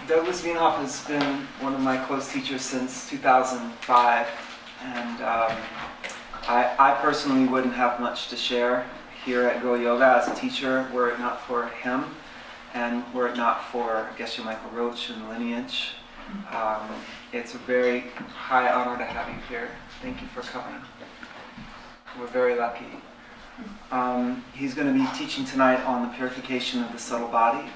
Douglas Veenhof has been one of my close teachers since 2005, and I personally wouldn't have much to share here at Go Yoga as a teacher were it not for him, and were it not for Geshe Michael Roach and Lineage. It's a very high honor to have you here. Thank you for coming. We're very lucky. He's going to be teaching tonight on the purification of the subtle body.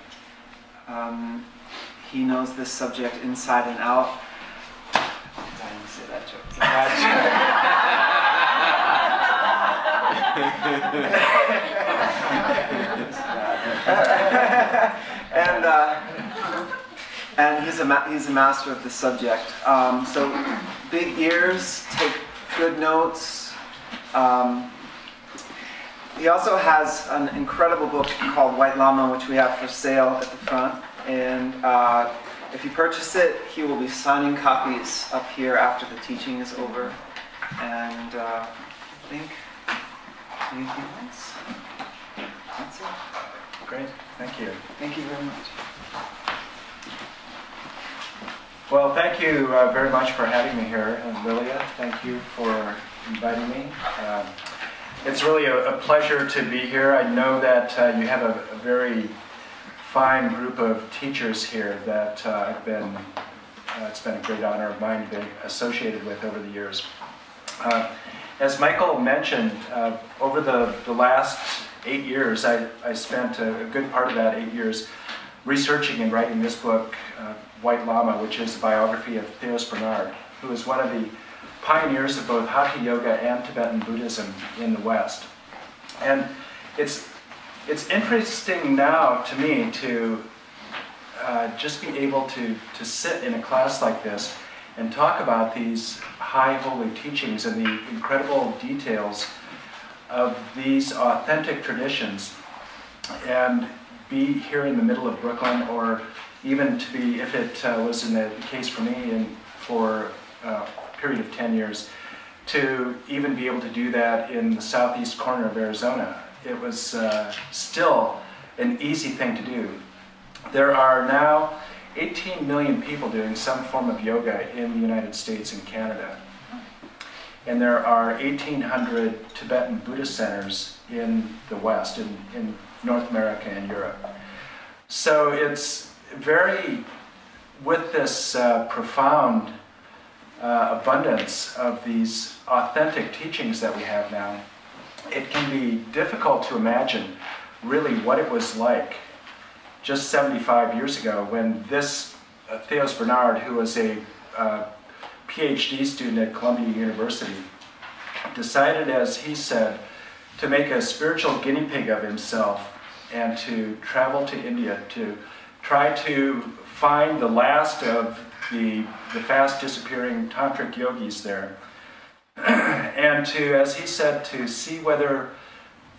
He knows this subject inside and out. I didn't say that joke. It's a bad joke. And he's a master of the subject. So big ears, take good notes. He also has an incredible book called White Lama, which we have for sale at the front. And if you purchase it, he will be signing copies up here after the teaching is over. And I think anything else? That's it. Great, thank you. Thank you very much. Well, thank you very much for having me here, and Lilia, thank you for inviting me. It's really a pleasure to be here. I know that you have a very fine group of teachers here that it's been a great honor of mine to be associated with over the years. As Michael mentioned, over the last 8 years, I spent a good part of that 8 years researching and writing this book, White Lama, which is a biography of Theos Bernard, who is one of the pioneers of both Hatha Yoga and Tibetan Buddhism in the West. And it's interesting now to me to just be able to sit in a class like this and talk about these high holy teachings and the incredible details of these authentic traditions, and be here in the middle of Brooklyn, or even to be, if it was in the case for me for a period of 10 years, to even be able to do that in the southeast corner of Arizona. It was still an easy thing to do. There are now 18 million people doing some form of yoga in the United States and Canada. And there are 1,800 Tibetan Buddhist centers in the West, in North America and Europe. So it's very, with this profound abundance of these authentic teachings that we have now, it can be difficult to imagine really what it was like just 75 years ago when this Theos Bernard, who was a PhD student at Columbia University, decided, as he said, to make a spiritual guinea pig of himself and to travel to India to try to find the last of the fast disappearing Tantric yogis there. And to, as he said, to see whether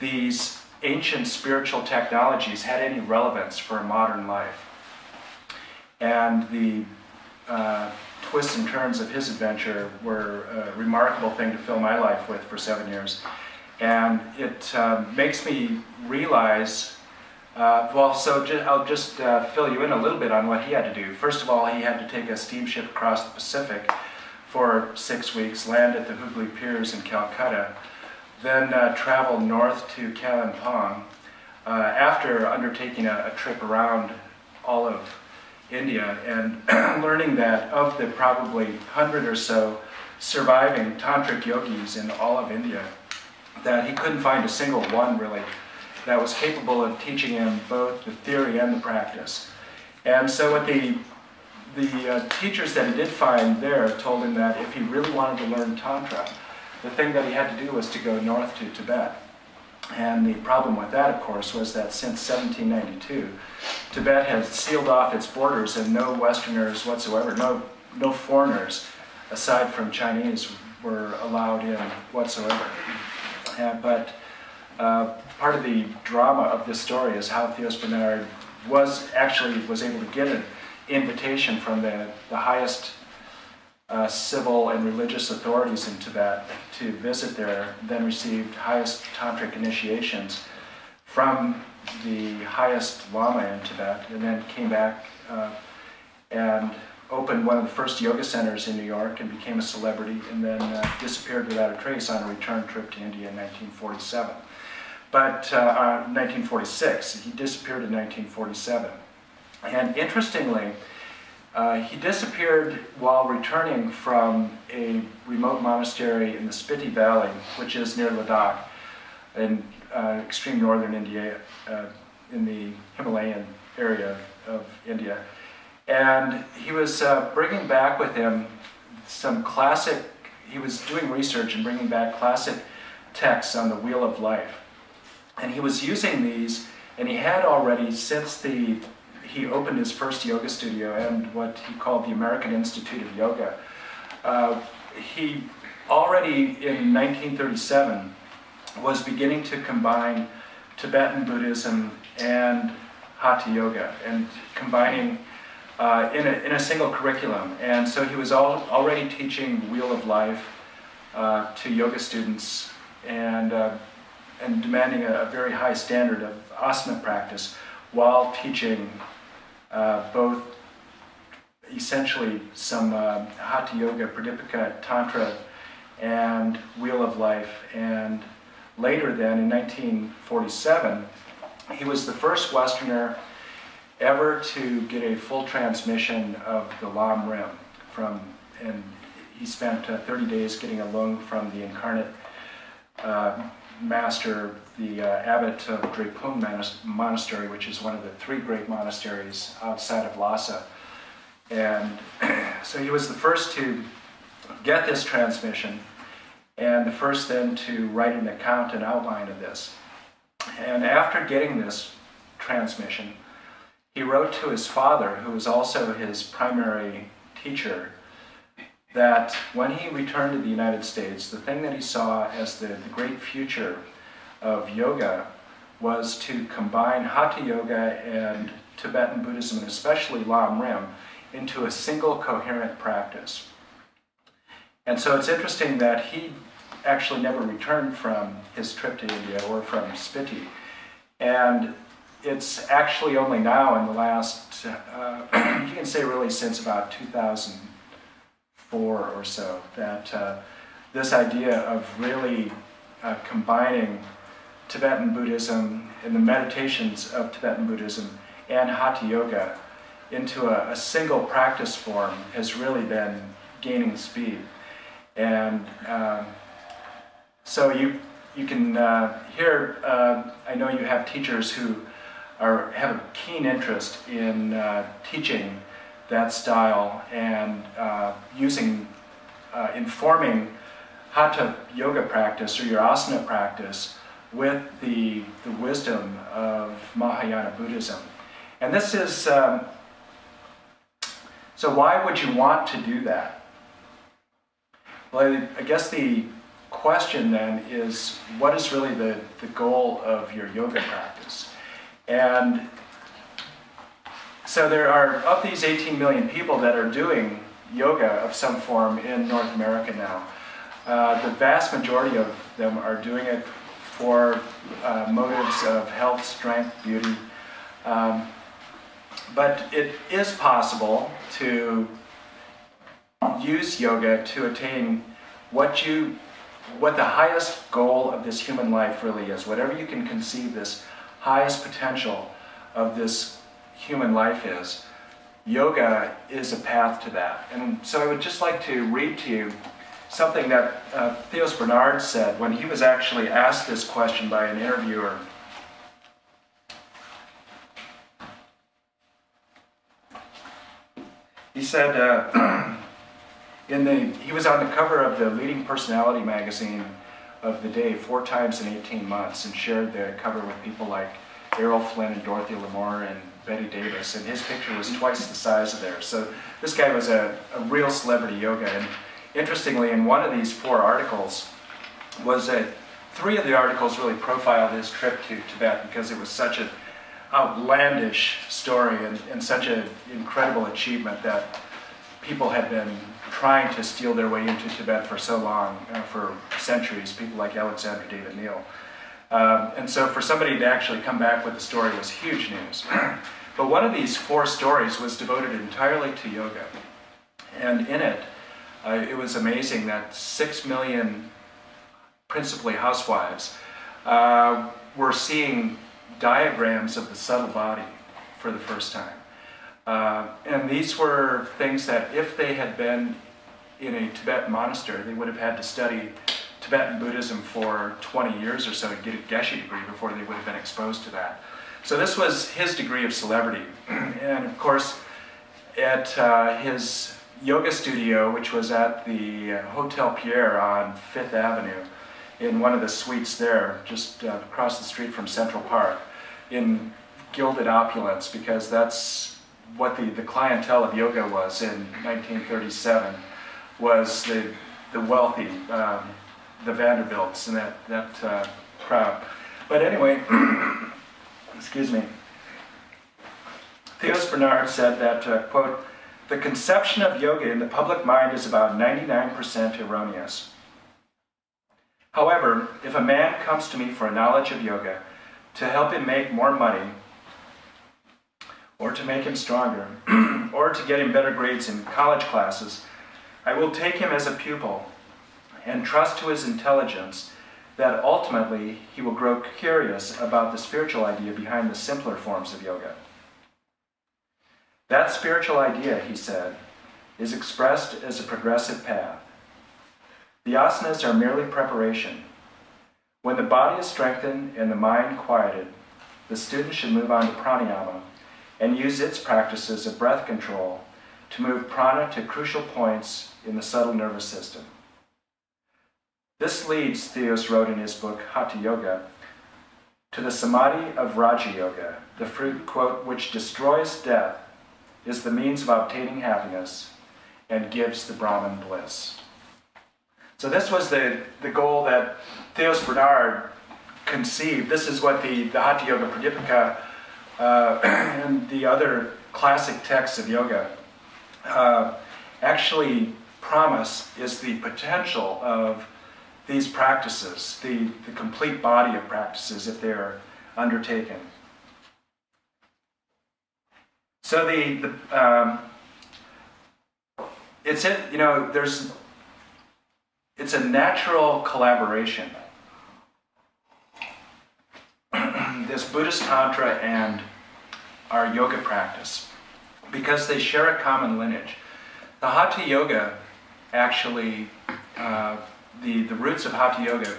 these ancient spiritual technologies had any relevance for a modern life. And the twists and turns of his adventure were a remarkable thing to fill my life with for 7 years. And it makes me realize, I'll just fill you in a little bit on what he had to do. First of all, he had to take a steamship across the Pacific for 6 weeks, land at the Hooghly Piers in Calcutta, then travel north to Kalimpong, after undertaking a trip around all of India and learning that of the probably 100 or so surviving Tantric yogis in all of India, that he couldn't find a single one really that was capable of teaching him both the theory and the practice. And so what the teachers that he did find there told him that if he really wanted to learn Tantra, the thing that he had to do was to go north to Tibet. And the problem with that, of course, was that since 1792, Tibet has sealed off its borders and no Westerners whatsoever, no foreigners, aside from Chinese, were allowed in whatsoever. But part of the drama of this story is how Theos Bernard was able to get an invitation from the highest civil and religious authorities in Tibet to visit there, then received highest tantric initiations from the highest Lama in Tibet, and then came back and opened one of the first yoga centers in New York and became a celebrity, and then disappeared without a trace on a return trip to India in 1947. But 1946, he disappeared in 1947. And interestingly, he disappeared while returning from a remote monastery in the Spiti Valley, which is near Ladakh, in extreme northern India, in the Himalayan area of India. And he was bringing back with him some classic, he was doing research and bringing back classic texts on the Wheel of Life. And he was using these, and he had already, since he opened his first yoga studio and what he called the American Institute of Yoga, he already in 1937 was beginning to combine Tibetan Buddhism and Hatha Yoga, and combining in a single curriculum. And so he was already teaching the Wheel of Life to yoga students, and demanding a very high standard of asana practice, while teaching both essentially some Hatha Yoga Pradipika, Tantra, and Wheel of Life. And later then, in 1947, he was the first Westerner ever to get a full transmission of the Lam Rim and he spent 30 days getting a loan from the incarnate master, the abbot of Drepung Monastery, which is one of the 3 great monasteries outside of Lhasa. And so he was the first to get this transmission, and the first then to write an account and outline of this. And after getting this transmission, he wrote to his father, who was also his primary teacher, that when he returned to the United States, the thing that he saw as the great future of yoga was to combine Hatha Yoga and Tibetan Buddhism, and especially Lam Rim, into a single coherent practice. And so it's interesting that he actually never returned from his trip to India or from Spiti. And it's actually only now in the last, you can say really since about 2004 or so, that this idea of really combining Tibetan Buddhism and the meditations of Tibetan Buddhism and Hatha Yoga into a single practice form has really been gaining speed. And so you can hear, I know you have teachers who have a keen interest in teaching that style and informing Hatha Yoga practice or your asana practice with the wisdom of Mahayana Buddhism. And this is, so why would you want to do that? Well, I guess the question then is, what is really the goal of your yoga practice? And so there are, of these 18 million people that are doing yoga of some form in North America now, the vast majority of them are doing it for motives of health, strength, beauty. But it is possible to use yoga to attain what the highest goal of this human life really is. Whatever you can conceive this highest potential of this human life is, yoga is a path to that. And so I would just like to read to you something that Theos Bernard said when he was actually asked this question by an interviewer. He said, he was on the cover of the leading personality magazine of the day 4 times in 18 months and shared the cover with people like Errol Flynn and Dorothy Lamour and Betty Davis, and his picture was twice the size of theirs. So this guy was a real celebrity yoga. And interestingly, in one of these 4 articles, 3 of the articles really profiled his trip to Tibet because it was such an outlandish story and such an incredible achievement that people had been trying to steal their way into Tibet for so long, for centuries, people like Alexander David Neal. And so for somebody to actually come back with the story was huge news. But one of these 4 stories was devoted entirely to yoga. And in it, it was amazing that 6 million, principally housewives, were seeing diagrams of the subtle body for the first time. And these were things that if they had been in a Tibetan monastery, they would have had to study Tibetan Buddhism for 20 years or so to get a Geshe degree before they would have been exposed to that. So this was his degree of celebrity. And of course, at his yoga studio, which was at the Hotel Pierre on 5th Avenue, in one of the suites there, just across the street from Central Park, in gilded opulence, because that's what the clientele of yoga was in 1937, was the wealthy, the Vanderbilts and that crowd. But anyway, excuse me, Theos Bernard said that, quote, "The conception of yoga in the public mind is about 99% erroneous. However, if a man comes to me for a knowledge of yoga to help him make more money, or to make him stronger, or to get him better grades in college classes, I will take him as a pupil and trust to his intelligence that ultimately he will grow curious about the spiritual idea behind the simpler forms of yoga. That spiritual idea," he said, "is expressed as a progressive path. The asanas are merely preparation. When the body is strengthened and the mind quieted, the student should move on to pranayama and use its practices of breath control to move prana to crucial points in the subtle nervous system. This leads," Theos wrote in his book, Hatha Yoga, "to the samadhi of Raja Yoga, the fruit, quote, which destroys death, is the means of obtaining happiness, and gives the Brahman bliss." So this was the goal that Theos Bernard conceived. This is what the Hatha Yoga Pradipika and the other classic texts of yoga actually promise is the potential of these practices, the complete body of practices if they're undertaken. So it's a natural collaboration. This Buddhist Tantra and our yoga practice, because they share a common lineage. The Hatha Yoga, actually, the roots of Hatha Yoga,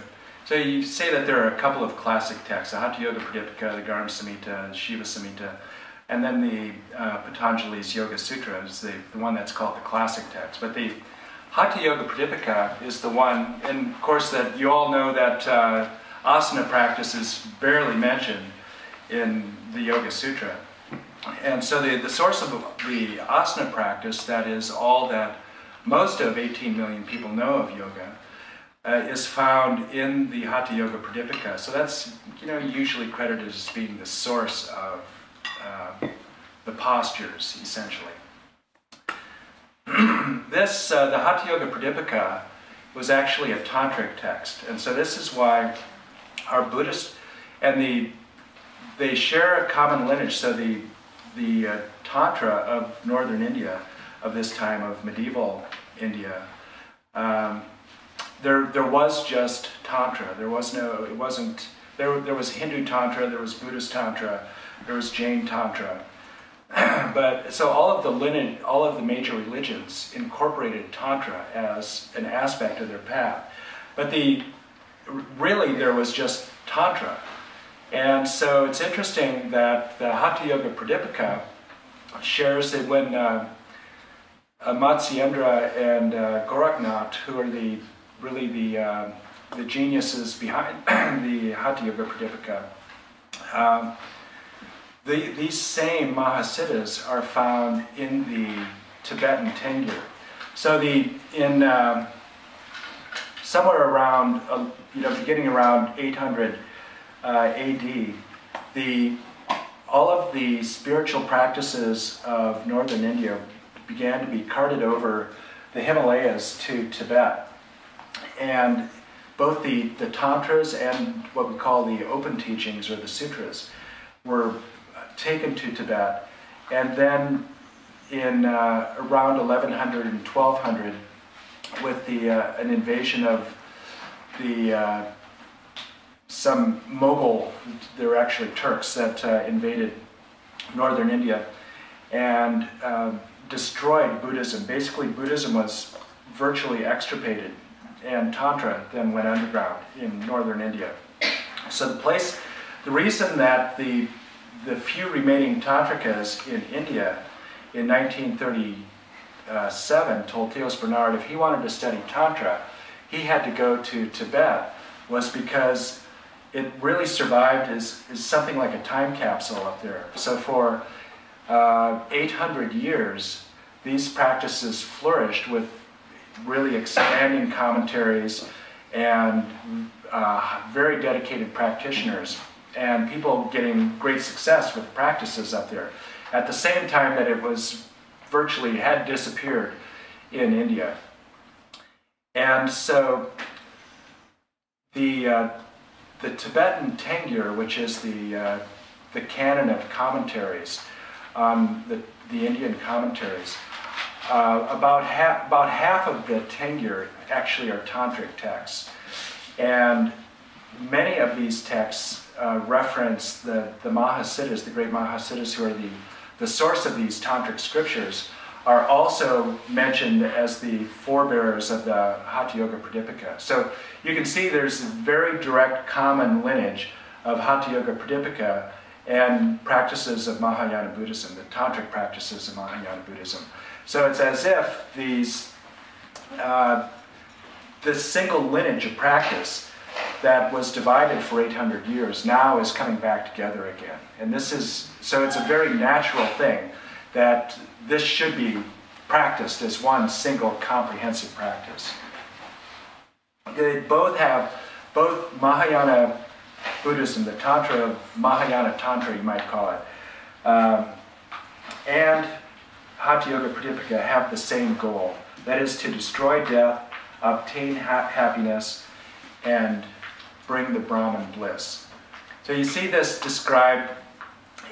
so you say that there are a couple of classic texts, the Hatha Yoga Pradipika, the Garma Samhita, the Shiva Samhita, and then the Patanjali's Yoga Sutra is the one that's called the classic text. But the Hatha Yoga Pradipika is the one, and of course that you all know that asana practice is barely mentioned in the Yoga Sutra. And so the source of the asana practice, that is all that most of 18 million people know of yoga, is found in the Hatha Yoga Pradipika. So that's usually credited as being the source of the postures, essentially. The Hatha Yoga Pradipika was actually a Tantric text, and so this is why our Buddhist, and they share a common lineage. So the Tantra of northern India, of this time of medieval India, there was just Tantra. There was no, it wasn't, there was Hindu Tantra, there was Buddhist Tantra, there was Jain Tantra. But so all of the major religions incorporated Tantra as an aspect of their path. But really there was just Tantra. And so it's interesting that the Hatha Yoga Pradipika shares that when Matsyendra and Goraknath, who are really the geniuses behind the Hatha Yoga Pradipika, these same Mahasiddhas are found in the Tibetan Tengyur. So somewhere around, beginning around 800 AD, all of the spiritual practices of northern India began to be carted over the Himalayas to Tibet. And both the Tantras and what we call the open teachings or the sutras were taken to Tibet, and then in around 1100 and 1200, with an invasion of some Mughal, they were actually Turks that invaded northern India and destroyed Buddhism. Basically, Buddhism was virtually extirpated, and Tantra then went underground in northern India. So the reason that the few remaining Tantrikas in India in 1937 told Theos Bernard if he wanted to study Tantra, he had to go to Tibet, was because it really survived as something like a time capsule up there. So for 800 years, these practices flourished with really expanding commentaries and very dedicated practitioners, and people getting great success with practices up there. At the same time that it was virtually had disappeared in India. And so the Tibetan Tengyur, which is the canon of commentaries on the Indian commentaries, about half of the Tengyur actually are Tantric texts, and many of these texts reference the Mahasiddhas, the great Mahasiddhas who are the source of these Tantric scriptures, are also mentioned as the forebearers of the Hatha Yoga Pradipika. So you can see there's a very direct common lineage of Hatha Yoga Pradipika and practices of Mahayana Buddhism, the Tantric practices of Mahayana Buddhism. So it's as if this single lineage of practice that was divided for 800 years now is coming back together again. And so it's a very natural thing that this should be practiced as one single comprehensive practice. They both Mahayana Buddhism, the Tantra of Mahayana Tantra, you might call it, and Hatha Yoga Pradipika have the same goal. That is to destroy death, obtain happiness, and bring the Brahman bliss. So you see this described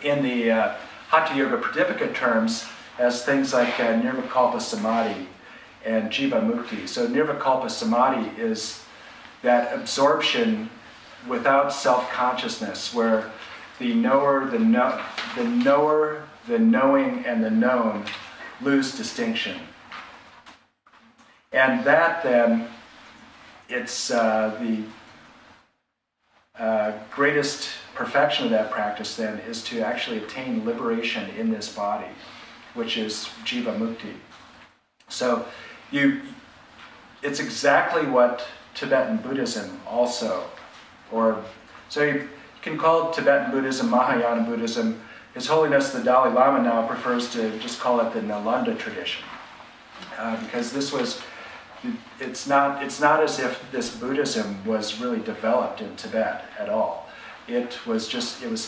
in the Hatha Yoga Pradipika terms as things like Nirvikalpa Samadhi and Jiva Mukti. So Nirvikalpa Samadhi is that absorption without self-consciousness, where the knower, the knowing, and the known lose distinction. And that then, it's the greatest perfection of that practice then is to actually attain liberation in this body, which is Jiva Mukti. So it's exactly what Tibetan Buddhism also, so you can call Tibetan Buddhism Mahayana Buddhism. His Holiness the Dalai Lama now prefers to just call it the Nalanda tradition, because it's not as if this Buddhism was really developed in Tibet at all. It was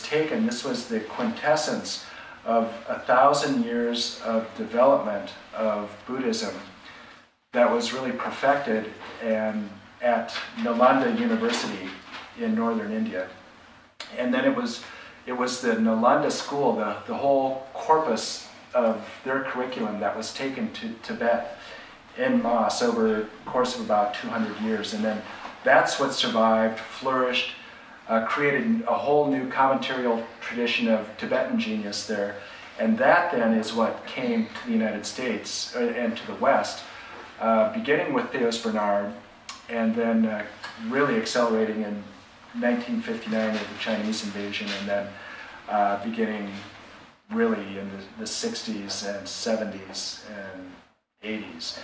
taken, this was the quintessence of 1,000 years of development of Buddhism that was really perfected at Nalanda University in northern India. And then it was the Nalanda school, the whole corpus of their curriculum that was taken to Tibet en masse over the course of about 200 years. And then that's what survived, flourished, created a whole new commentarial tradition of Tibetan genius there. And that then is what came to the United States and to the West, beginning with Theos Bernard, and then really accelerating in 1959 with the Chinese invasion, and then beginning really in the 60s and 70s and 80s.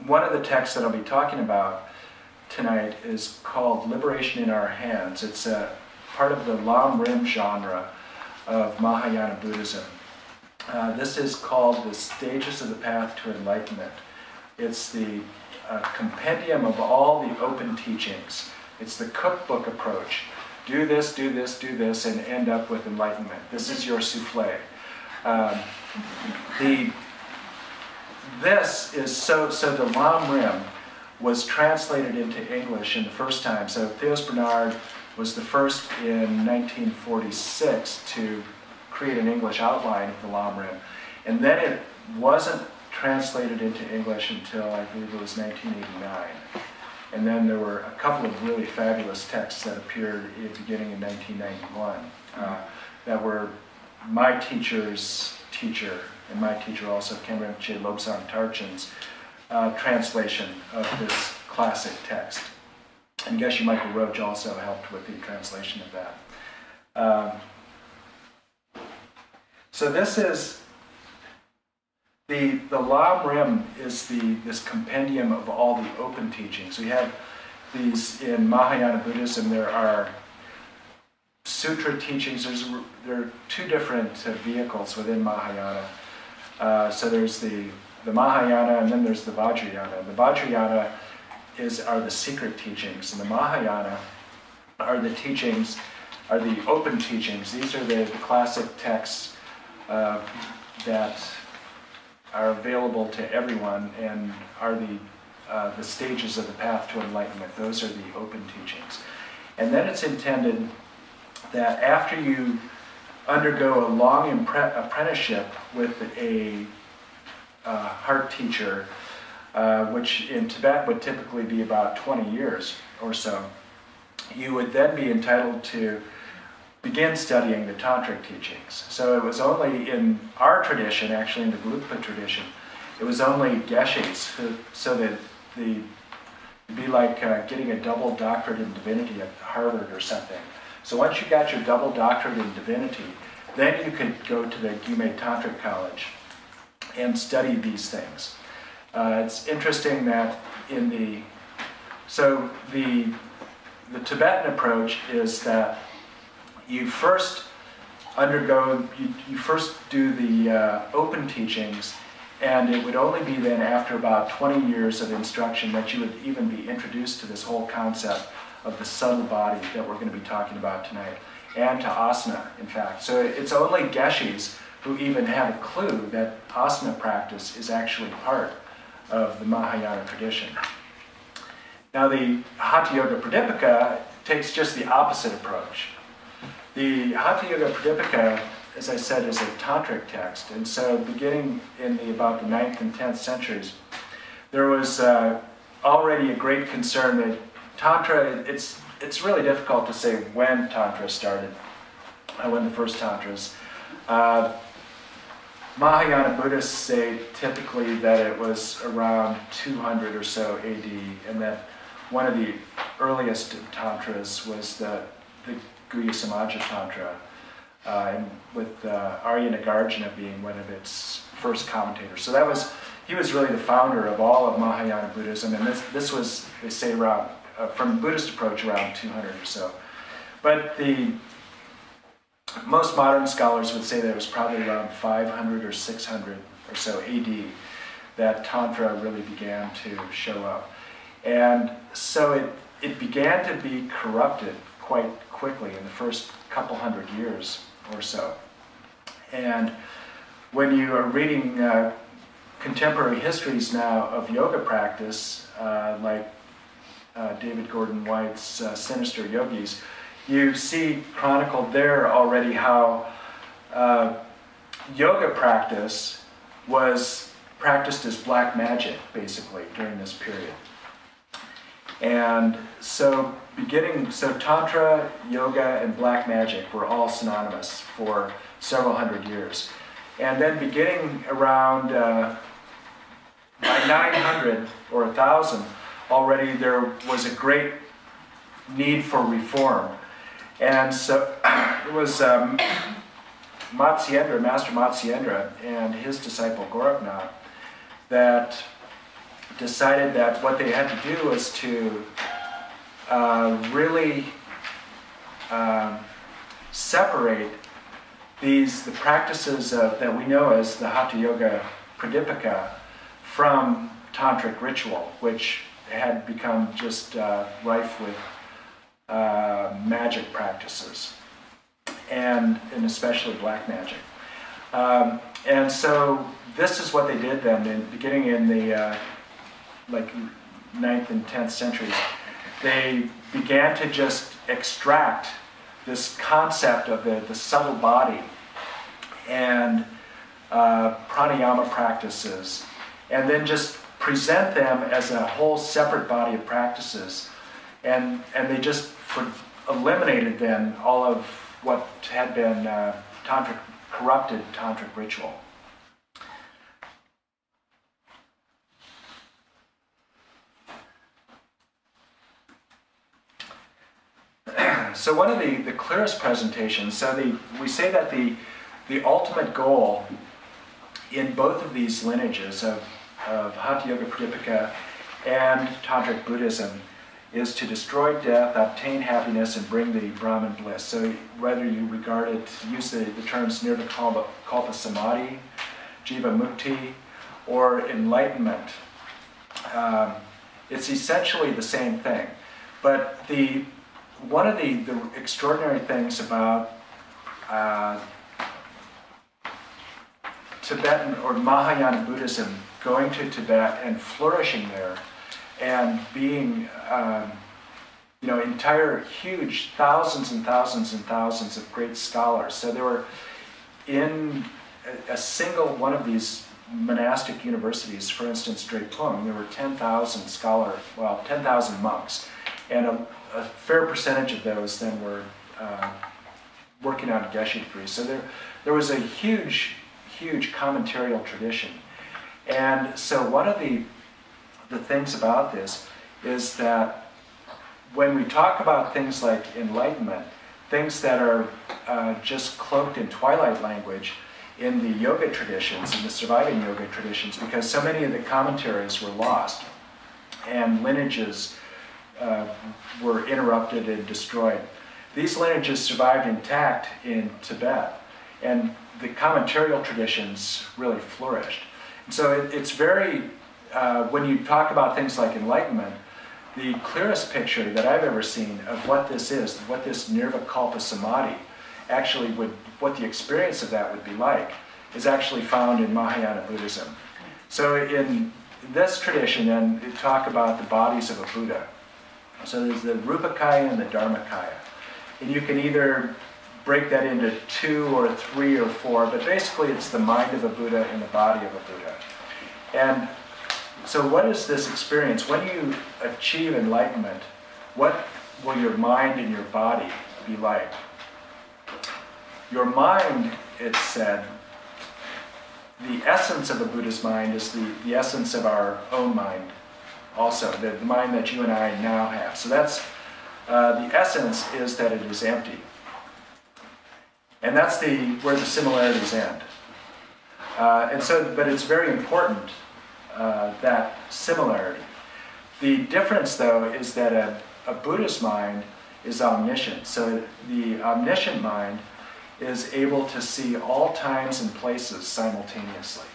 One of the texts that I'll be talking about tonight is called Liberation in Our Hands. It's a part of the Lam Rim genre of Mahayana Buddhism. This is called The Stages of the Path to Enlightenment. It's the compendium of all the open teachings. It's the cookbook approach. Do this, do this, do this, and end up with enlightenment. This is your souffle. The Lam Rim was translated into English in the first time. So Theos Bernard was the first in 1946 to create an English outline of the Lam Rim. And then it wasn't translated into English until I believe it was 1989. And then there were a couple of really fabulous texts that appeared beginning in 1991 that were my teacher's teacher, and my teacher also, Khenremche Lobsang Tarchin's translation of this classic text. And Geshe Michael Roach also helped with the translation of that. So this is the Lam Rim is this compendium of all the open teachings. We have these in Mahayana Buddhism. There are sutra teachings. There are two different vehicles within Mahayana. So there's the Mahayana, and then there's the Vajrayana. The Vajrayana are the secret teachings, and the Mahayana are the teachings, are the open teachings. These are the classic texts that are available to everyone and are the stages of the path to enlightenment. Those are the open teachings. And then it's intended that after you undergo a long apprenticeship with a heart teacher, which in Tibet would typically be about 20 years or so, you would then be entitled to begin studying the Tantric teachings. So it was only in our tradition, actually in the Gelugpa tradition, it was only geshes, so that it'd be like getting a double doctorate in divinity at Harvard or something. So once you got your double doctorate in divinity, then you could go to the Gyume Tantric College and study these things. It's interesting that the Tibetan approach is that you first you first do the open teachings, and it would only be then after about 20 years of instruction that you would even be introduced to this whole concept of the subtle body that we're going to be talking about tonight, and to asana, in fact. So it's only geshes who even have a clue that asana practice is actually part of the Mahayana tradition. Now the Hatha Yoga Pradipika takes just the opposite approach. The Hatha Yoga Pradipika, as I said, is a tantric text, and so beginning in about the 9th and 10th centuries, there was already a great concern that Tantra, it's really difficult to say when Tantra started, when the first Tantras. Mahayana Buddhists say typically that it was around 200 or so AD, and that one of the earliest Tantras was the Guhya Samaja Tantra, and with Arya Nagarjuna being one of its first commentators. So he was really the founder of all of Mahayana Buddhism, and this was, they say, around, from Buddhist approach, around 200 or so. But most modern scholars would say that it was probably around 500 or 600 or so AD that Tantra really began to show up. And so it began to be corrupted quite quickly in the first couple hundred years or so. And when you are reading contemporary histories now of yoga practice, like David Gordon White's Sinister Yogis, you see chronicled there already how yoga practice was practiced as black magic, basically, during this period. And so Tantra, yoga, and black magic were all synonymous for several hundred years. And then beginning around by 900 or 1000, already there was a great need for reform. And so it was Matsyendra, Master Matsyendra, and his disciple Goraknath that decided that what they had to do was to really separate the practices that we know as the Hatha Yoga Pradipika from Tantric ritual, which had become just rife with magic practices, and especially black magic. And so this is what they did then, beginning in the like 9th and 10th centuries. They began to just extract this concept of the subtle body and pranayama practices, and then just present them as a whole separate body of practices. And they just eliminated then all of what had been corrupted tantric ritual. So one of the clearest presentations, we say that the ultimate goal in both of these lineages of Hatha Yoga Pradipika and Tantric Buddhism is to destroy death, obtain happiness, and bring the Brahman bliss. So whether you use the terms Nirvikalpa Samadhi, Jiva Mukti, or Enlightenment, it's essentially the same thing. But one of the extraordinary things about Tibetan or Mahayana Buddhism, going to Tibet and flourishing there, and being, entire huge thousands and thousands and thousands of great scholars. So there were in a single one of these monastic universities, for instance, Drepung, there were 10,000 10,000 monks, and a fair percentage of those then were working on Geshe degrees. So there was a huge commentarial tradition. And so one of the things about this is that when we talk about things like enlightenment, things that are just cloaked in twilight language in the yoga traditions, in the surviving yoga traditions, because so many of the commentaries were lost and lineages were interrupted and destroyed. These lineages survived intact in Tibet, and the commentarial traditions really flourished. And so it's very, when you talk about things like enlightenment, the clearest picture that I've ever seen of what this is, what this Nirvikalpa Samadhi actually what the experience of that would be like, is actually found in Mahayana Buddhism. So in this tradition, then, they talk about the bodies of a Buddha. So there's the Rupakaya and the Dharmakaya. And you can either break that into 2 or 3 or 4, but basically it's the mind of a Buddha and the body of a Buddha. And so what is this experience? When you achieve enlightenment, what will your mind and your body be like? Your mind, it's said, the essence of a Buddha's mind is the essence of our own mind also, the mind that you and I now have. So that's, the essence is that it is empty. And that's where the similarities end. But it's very important, that similarity. The difference, though, is that a Buddhist mind is omniscient. So the omniscient mind is able to see all times and places simultaneously.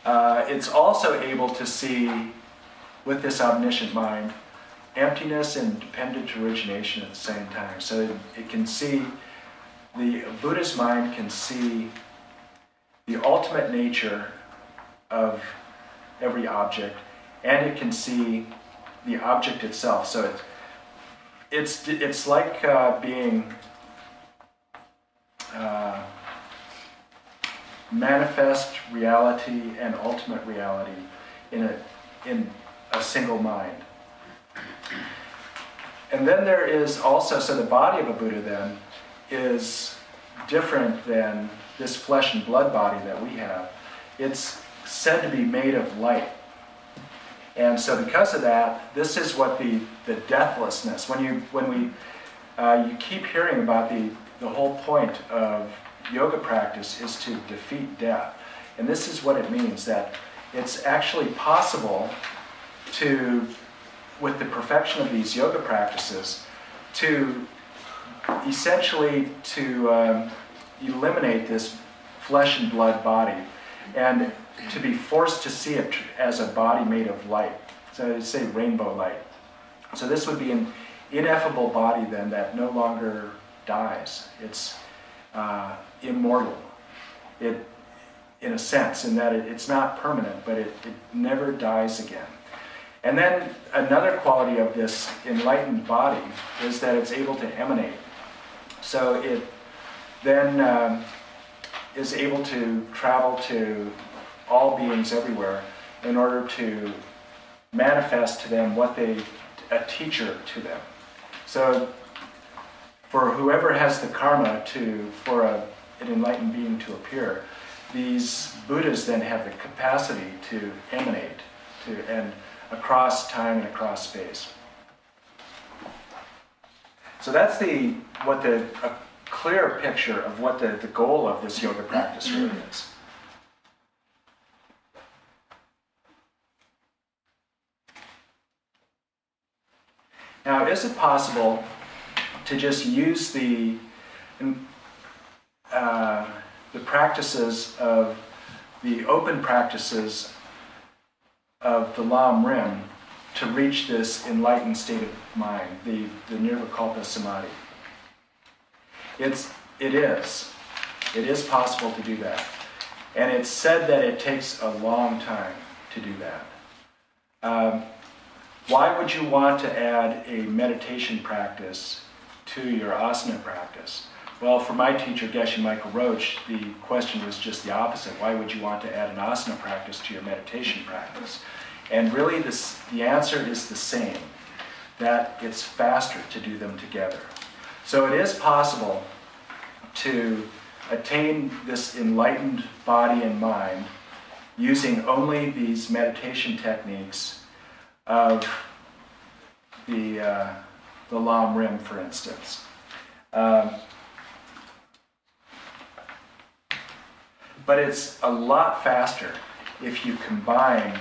It's also able to see, with this omniscient mind, emptiness and dependent origination at the same time. So it can see, the Buddhist mind can see the ultimate nature of every object, and it can see the object itself. So it's like being manifest reality and ultimate reality in a single mind. And then there is also, so the body of a Buddha then is different than this flesh and blood body that we have. It's said to be made of light. And so because of that, this is what the deathlessness, when you keep hearing about the whole point of yoga practice is to defeat death. And this is what it means, that it's actually possible to, with the perfection of these yoga practices, to essentially eliminate this flesh and blood body, and to be forced to see it as a body made of light. So they say rainbow light. So this would be an ineffable body then that no longer dies. It's immortal, in a sense, in that it's not permanent, but it never dies again. And then another quality of this enlightened body is that it's able to emanate. So it then is able to travel to all beings everywhere in order to manifest to them a teacher to them. So for whoever has the karma for an enlightened being to appear, these Buddhas then have the capacity to emanate and across time and across space. So that's a clear picture of what the goal of this yoga practice really is. Now, is it possible to just use the practices of the open practices of the Lam Rim to reach this enlightened state of mind, the Nirvikalpa Samadhi? It is possible to do that. And it's said that it takes a long time to do that. Why would you want to add a meditation practice to your asana practice? Well, for my teacher, Geshe Michael Roach, the question was just the opposite. Why would you want to add an asana practice to your meditation practice? And really, the answer is the same, that it's faster to do them together. So it is possible to attain this enlightened body and mind using only these meditation techniques of the Lam Rim, for instance. But it's a lot faster if you combine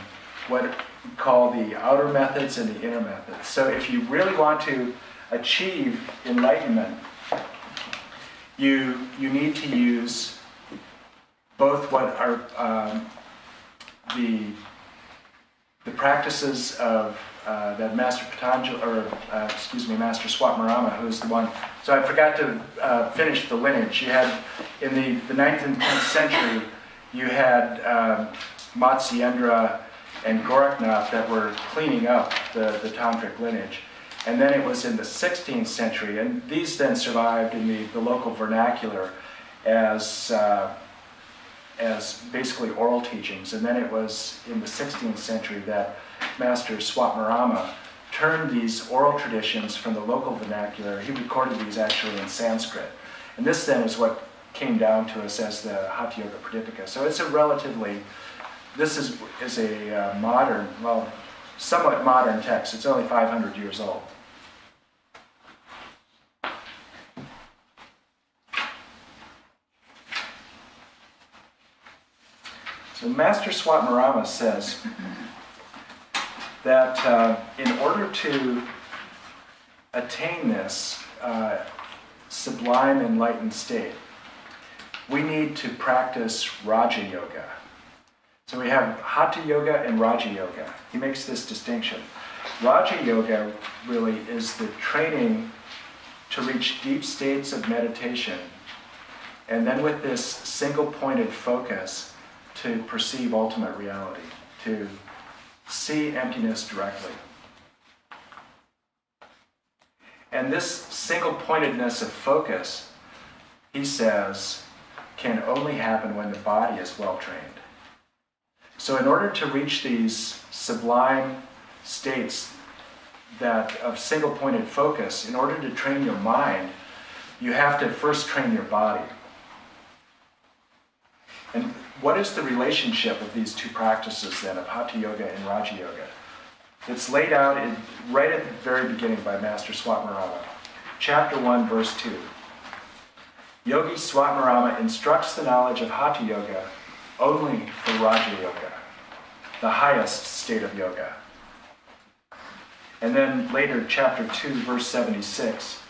what we call the outer methods and the inner methods. So if you really want to achieve enlightenment, you need to use both what are the practices of that Master Patanjali, Master Swatmarama, who's the one. So I forgot to finish the lineage. You had, in the 9th and 10th century, you had Matsyendra and Gorakhnath that were cleaning up the Tantric lineage. And then it was in the 16th century, and these then survived in the local vernacular as basically oral teachings. And then it was in the 16th century that Master Swatmarama turned these oral traditions from the local vernacular. He recorded these actually in Sanskrit. And this then is what came down to us as the Hatha Yoga Pradipika. So it's a relatively, this is a modern, well, somewhat modern text. It's only 500 years old. So Master Swatmarama says that in order to attain this sublime enlightened state, we need to practice Raja Yoga. So we have Hatha Yoga and Raja Yoga. He makes this distinction. Raja Yoga really is the training to reach deep states of meditation, and then with this single-pointed focus to perceive ultimate reality, to see emptiness directly. And this single-pointedness of focus, he says, can only happen when the body is well-trained. So in order to reach these sublime states of single-pointed focus, in order to train your mind, you have to first train your body. And what is the relationship of these two practices then, of Hatha Yoga and Raja Yoga? It's laid out right at the very beginning by Master Swatmarama. Chapter 1, verse 2. Yogi Swatmarama instructs the knowledge of Hatha Yoga only for Raja Yoga, the highest state of yoga. And then later, chapter 2, verse 76.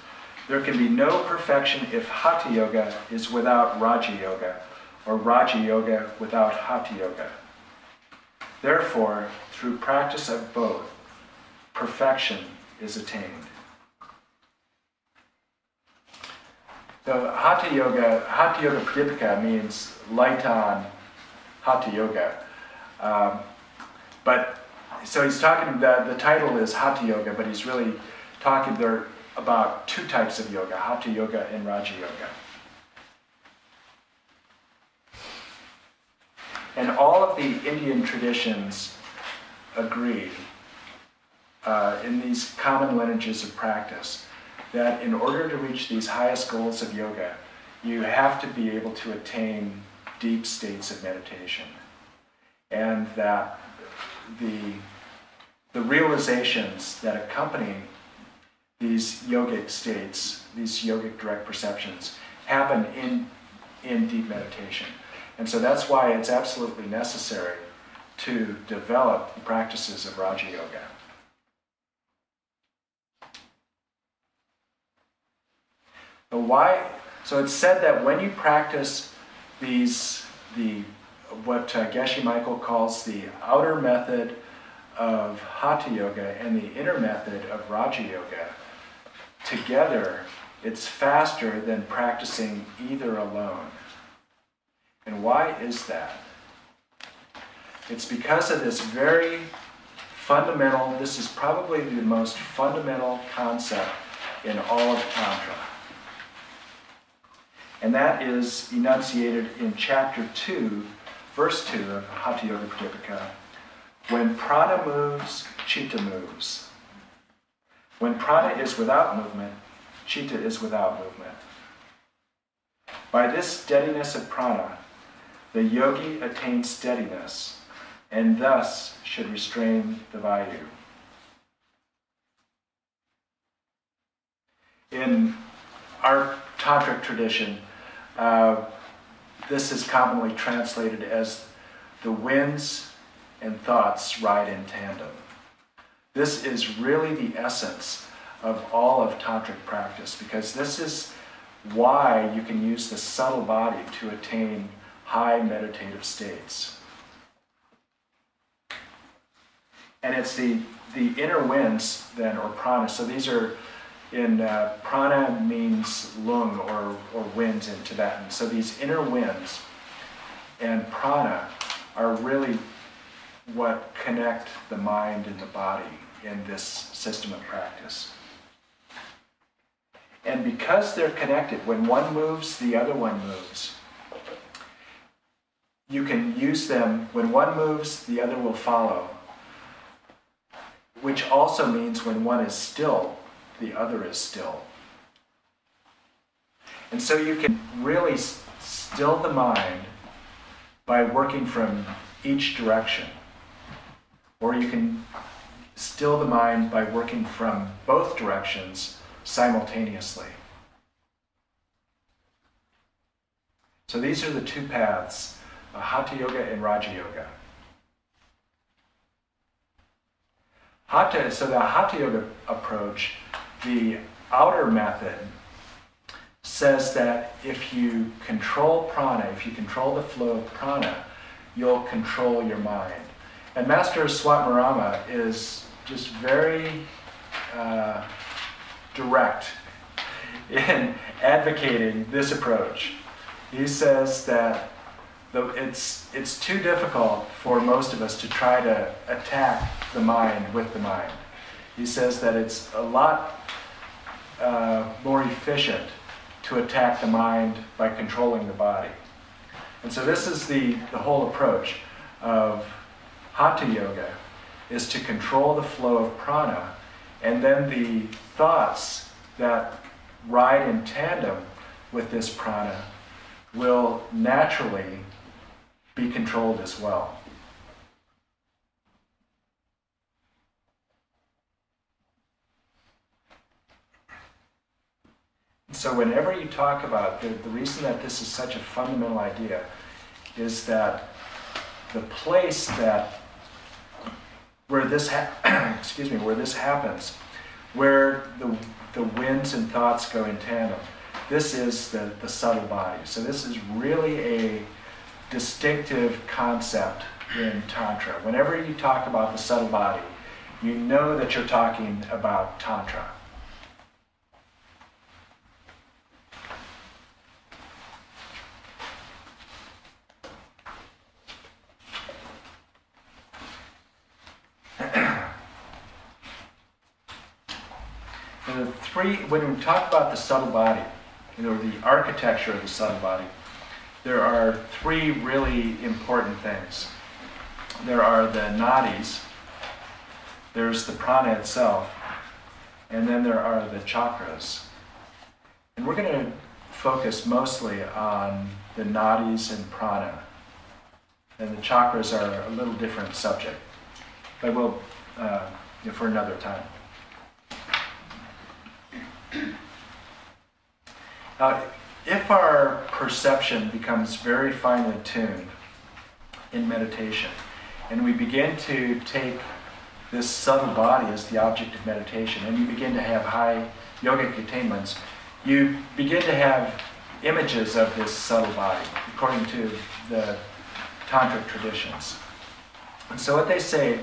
There can be no perfection if Hatha Yoga is without Raja Yoga, or Raja Yoga without Hatha Yoga. Therefore, through practice of both, perfection is attained. So Hatha Yoga Pradipika means light on Hatha Yoga. But so he's talking, the title is Hatha Yoga, but he's really talking there about two types of yoga, Hatha Yoga and Raja Yoga. And all of the Indian traditions agree in these common lineages of practice that in order to reach these highest goals of yoga, you have to be able to attain deep states of meditation. And that the realizations that accompany these yogic states, these yogic direct perceptions, happen in deep meditation. And so that's why it's absolutely necessary to develop the practices of Raja Yoga. But why? So it's said that when you practice what Geshe Michael calls the outer method of Hatha Yoga and the inner method of Raja Yoga, together it's faster than practicing either alone. And why is that? It's because of this very fundamental, this is probably the most fundamental concept in all of Tantra. And that is enunciated in chapter 2, verse 2 of Hatha Yoga Pradipika. When prana moves, chitta moves. When prana is without movement, chitta is without movement. By this steadiness of prana, the yogi attains steadiness and thus should restrain the vayu. In our Tantric tradition, this is commonly translated as the winds and thoughts ride in tandem. This is really the essence of all of Tantric practice, because this is why you can use the subtle body to attain high meditative states. And it's the inner winds then, or prana. So these are prana means lung or winds in Tibetan. So these inner winds and prana are really what connect the mind and the body in this system of practice. And because they're connected, when one moves, the other one moves. You can use them, when one moves, the other will follow. Which also means when one is still, the other is still. And so you can really still the mind by working from each direction. Or you can still the mind by working from both directions simultaneously. So these are the two paths, Hatha Yoga and Raja Yoga. So the Hatha Yoga approach, the outer method, says that if you control prana, if you control the flow of prana, you'll control your mind. And Master Swatmarama is just very direct in advocating this approach. He says that it's too difficult for most of us to try to attack the mind with the mind. He says that it's a lot more efficient to attack the mind by controlling the body. And so this is the whole approach of Hatha Yoga, is to control the flow of prana, and then the thoughts that ride in tandem with this prana will naturally be controlled as well. So whenever you talk about, the reason that this is such a fundamental idea is that the place where this happens, where the winds and thoughts go in tandem, this is the subtle body. So this is really a distinctive concept in Tantra. Whenever you talk about the subtle body, you know that you're talking about Tantra. And the three, when we talk about the subtle body, the architecture of the subtle body, there are three really important things. There are the nadis, there's the prana itself, and then there are the chakras. And we're going to focus mostly on the nadis and prana. And the chakras are a little different subject, but we'll, for another time. If our perception becomes very finely tuned in meditation, and we begin to take this subtle body as the object of meditation, and you begin to have high yogic attainments, you begin to have images of this subtle body, according to the Tantric traditions. And so what they say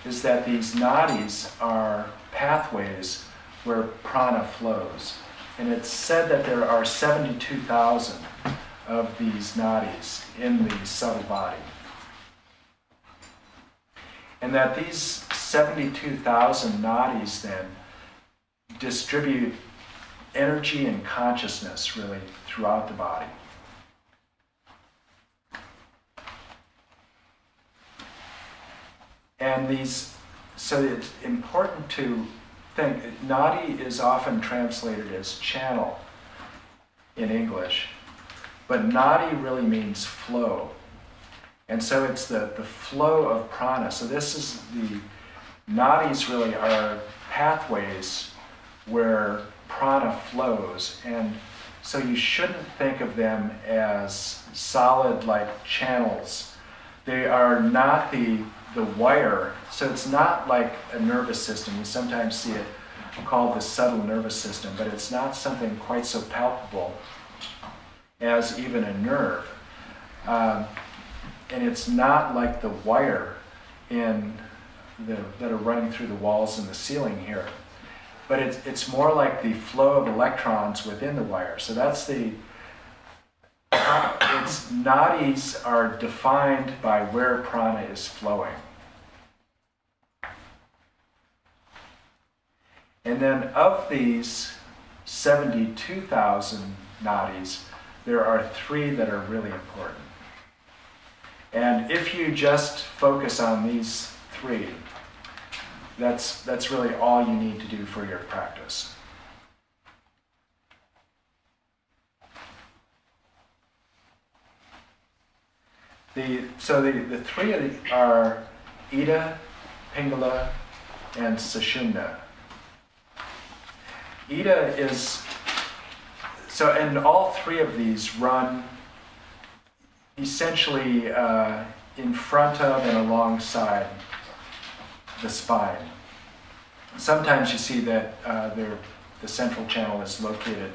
is that these nadis are pathways where prana flows. And it's said that there are 72,000 of these nadis in the subtle body. And that these 72,000 nadis then distribute energy and consciousness really throughout the body. And so it's important to think, nadi is often translated as channel in English, but nadi really means flow. And so it's the flow of prana. So this is the nadis really are pathways where prana flows. And so you shouldn't think of them as solid like channels. They are not the wire, so it's not like a nervous system. We sometimes see it called the subtle nervous system, but it's not something quite so palpable as even a nerve. And it's not like the wire that are running through the walls and the ceiling here, but it's more like the flow of electrons within the wire. So that's its nadis are defined by where prana is flowing. And then of these 72,000 nadis, there are three that are really important. And if you just focus on these three, that's really all you need to do for your practice. So the three are Ida, Pingala, and Sushumna. Ida is, and all three of these run essentially in front of and alongside the spine. Sometimes you see that the central channel is located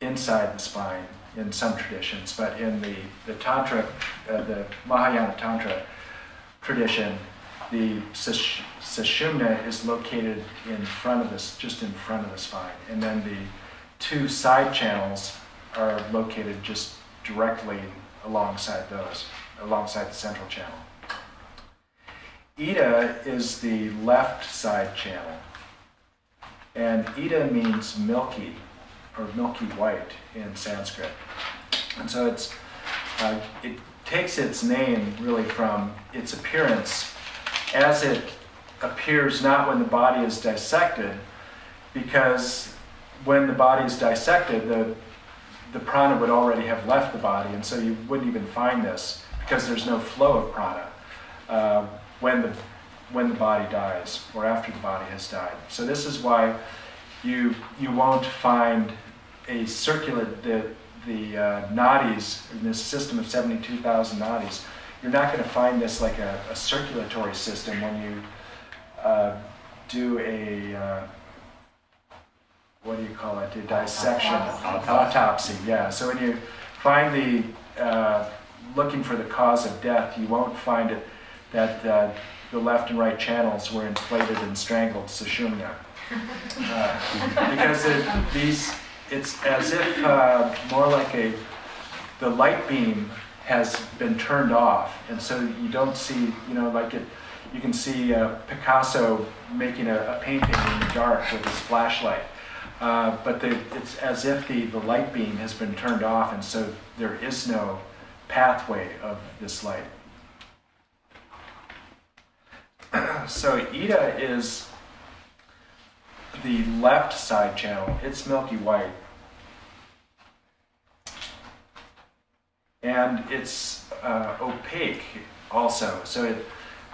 inside the spine in some traditions, but in the Tantra, the Mahayana Tantra tradition, the Sushumna is located in front of this, just in front of the spine, and then the two side channels are located just directly alongside those, alongside the central channel. Ida is the left side channel, and Ida means milky, or milky white in Sanskrit. And so it takes its name really from its appearance as it appears not when the body is dissected, because when the body is dissected, the prana would already have left the body, and so you wouldn't even find this because there's no flow of prana when the body dies or after the body has died. So this is why you won't find a the nadis in this system of 72,000 nadis. You're not going to find this like a circulatory system when you do a what do you call it? A dissection, autopsy. Yeah. So when you find looking for the cause of death, you won't find it that the left and right channels were inflated and strangled Sushumna, because it's as if more like the light beam has been turned off, and so you don't see, like you can see Picasso making a painting in the dark with his flashlight. But it's as if the light beam has been turned off, and so there is no pathway of this light. So Ida is the left side channel. It's milky white. And it's opaque also. So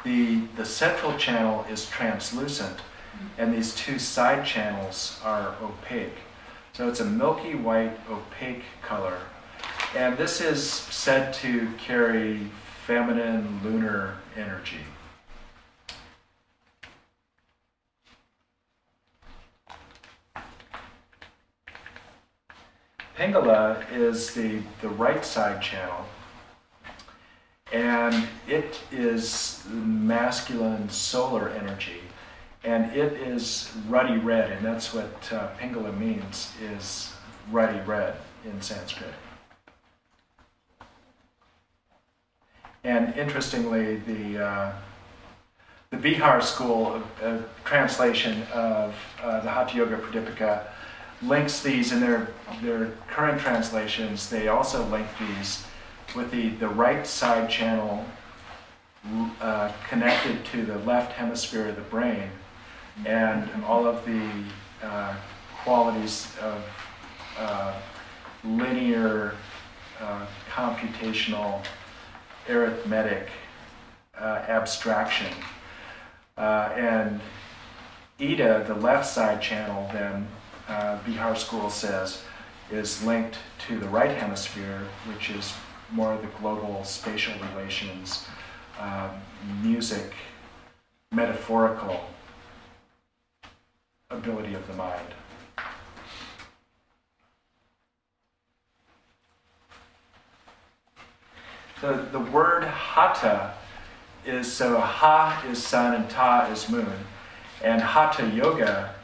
the central channel is translucent, and these two side channels are opaque. So it's a milky white, opaque color. And this is said to carry feminine, lunar energy. Pingala is the right side channel, and it is masculine solar energy, and it is ruddy red, and that's what Pingala means, is ruddy red in Sanskrit. And interestingly, the Bihar school of translation of the Hatha Yoga Pradipika links these in their current translations. They also link these with the right side channel connected to the left hemisphere of the brain, and all of the qualities of linear, computational, arithmetic, abstraction. And Ida, the left side channel, then, Bihar school says, is linked to the right hemisphere, which is more of the global spatial relations, music, metaphorical ability of the mind. The word Hatha is, so Ha is sun and Ta is moon, and Hatha Yoga,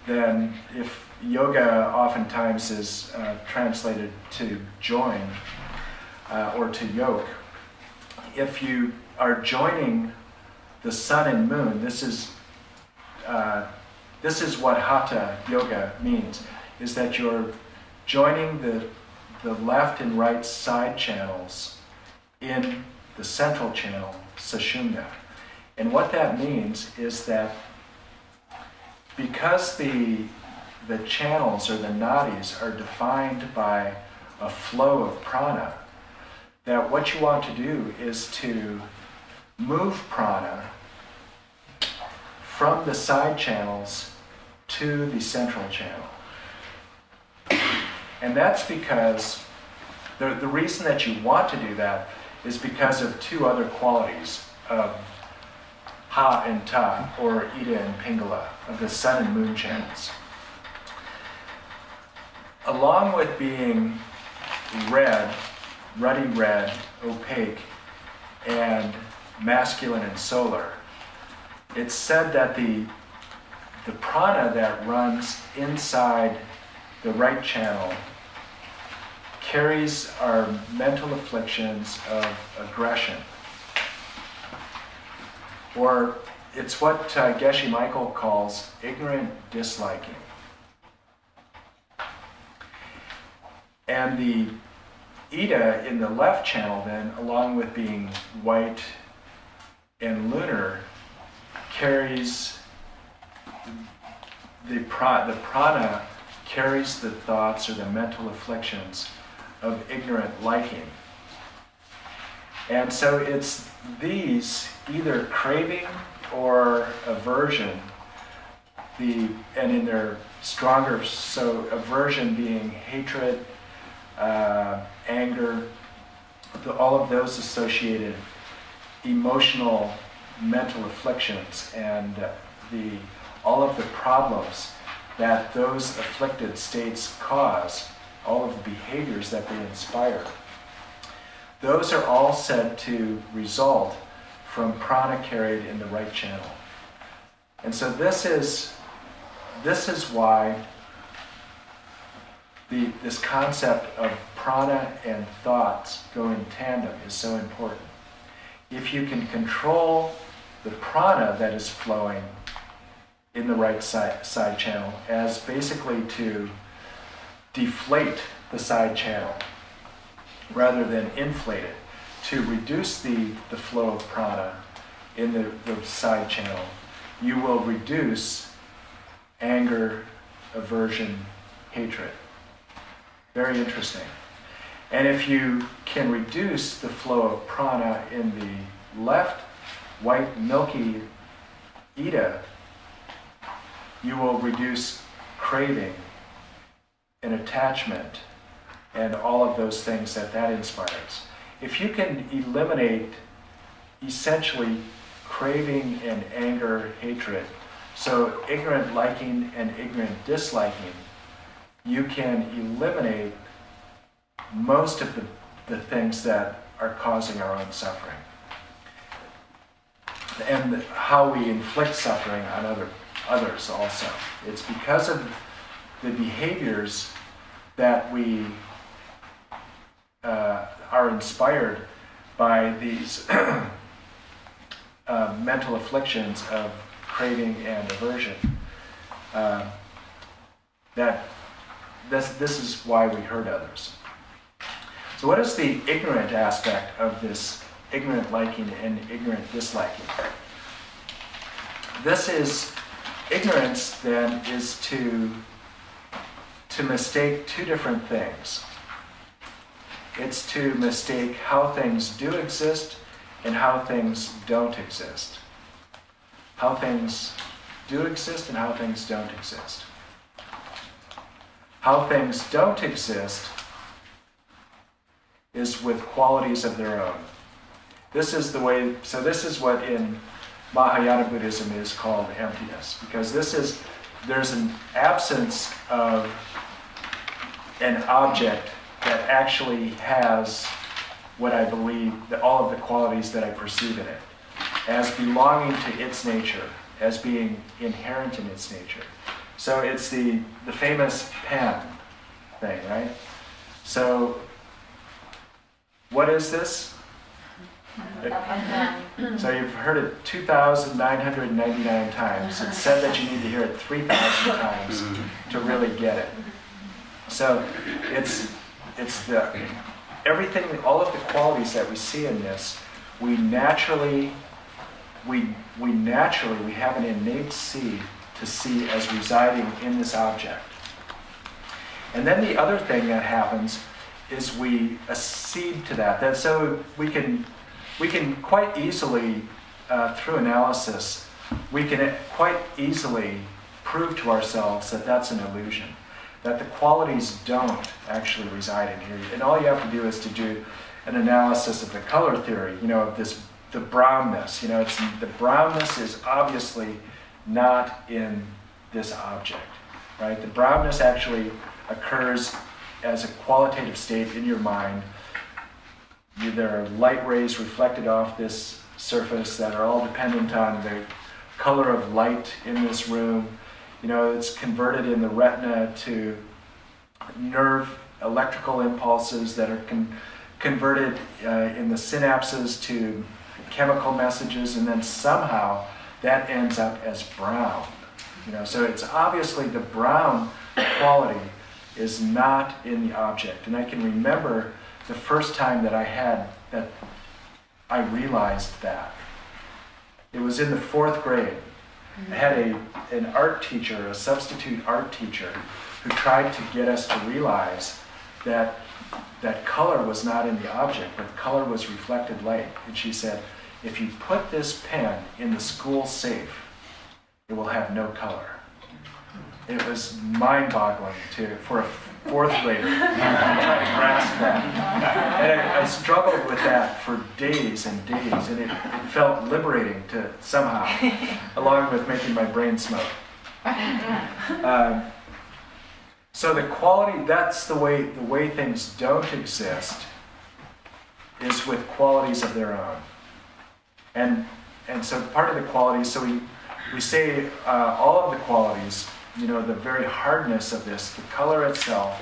then if yoga oftentimes is translated to join or to yoke. If you are joining the sun and moon, this is what Hatha Yoga means, is that you're joining the left and right side channels in the central channel, Sushumna. And what that means is that because the channels or the nadis are defined by a flow of prana, that what you want to do is to move prana from the side channels to the central channel. And that's because the reason that you want to do that is because of two other qualities of Ha and Ta, or Ida and Pingala, of the sun and moon channels. Along with being red, ruddy red, opaque, and masculine and solar, it's said that the prana that runs inside the right channel carries our mental afflictions of aggression. Or it's what Geshe Michael calls ignorant disliking. And the Ida in the left channel then, along with being white and lunar, carries the prana carries the thoughts or the mental afflictions of ignorant liking. And so it's these, either craving or aversion, and in their stronger, so aversion being hatred, anger, all of those associated emotional, mental afflictions, and all of the problems that those afflicted states cause, all of the behaviors that they inspire. Those are all said to result from prana carried in the right channel. And so this is why this concept of prana and thoughts go in tandem is so important. If you can control the prana that is flowing in the right side channel as basically to deflate the side channel rather than inflate it, to reduce the flow of prana in the side channel. You will reduce anger, aversion, hatred. Very interesting. And if you can reduce the flow of prana in the left white milky ida, you will reduce craving and attachment and all of those things that inspires. If you can eliminate essentially craving and anger, hatred, so ignorant liking and ignorant disliking, you can eliminate most of the things that are causing our own suffering. And how we inflict suffering on others also. It's because of the behaviors that we are inspired by these mental afflictions of craving and aversion. That this is why we hurt others. So what is the ignorant aspect of this ignorant liking and ignorant disliking? Ignorance then is to mistake two different things. It's to mistake how things do exist and how things don't exist. How things do exist and how things don't exist. How things don't exist is with qualities of their own. This is the way, so this is what in Mahayana Buddhism is called emptiness, because there's an absence of an object that actually has what I believe, all of the qualities that I perceive in it, as belonging to its nature, as being inherent in its nature. So it's the famous pen thing, right? So what is this? So you've heard it 2,999 times. It's said that you need to hear it 3,000 times to really get it. So it's everything, all of the qualities that we see in this, we naturally have an innate seed to see as residing in this object. And then the other thing that happens is we accede to that. So we can quite easily, through analysis, we can quite easily prove to ourselves that that's an illusion, that the qualities don't actually reside in here. And all you have to do is to do an analysis of the color theory, of the brownness. The brownness is obviously not in this object, right? The brownness actually occurs as a qualitative state in your mind. There are light rays reflected off this surface that are all dependent on the color of light in this room. It's converted in the retina to nerve electrical impulses that are converted in the synapses to chemical messages, and then somehow that ends up as brown. So it's obviously the brown quality is not in the object. And I can remember the first time that I realized that. It was in the 4th grade. I had an art teacher, a substitute art teacher, who tried to get us to realize that color was not in the object, but color was reflected light. And she said, if you put this pen in the school safe, it will have no color. It was mind-boggling for a 4th grader to try to grasp that. And I struggled with that for days and days, and it felt liberating to somehow, along with making my brain smoke. So the quality, that's the way things don't exist, is with qualities of their own. And so part of the qualities, so we say all of the qualities, the very hardness of this, the color itself,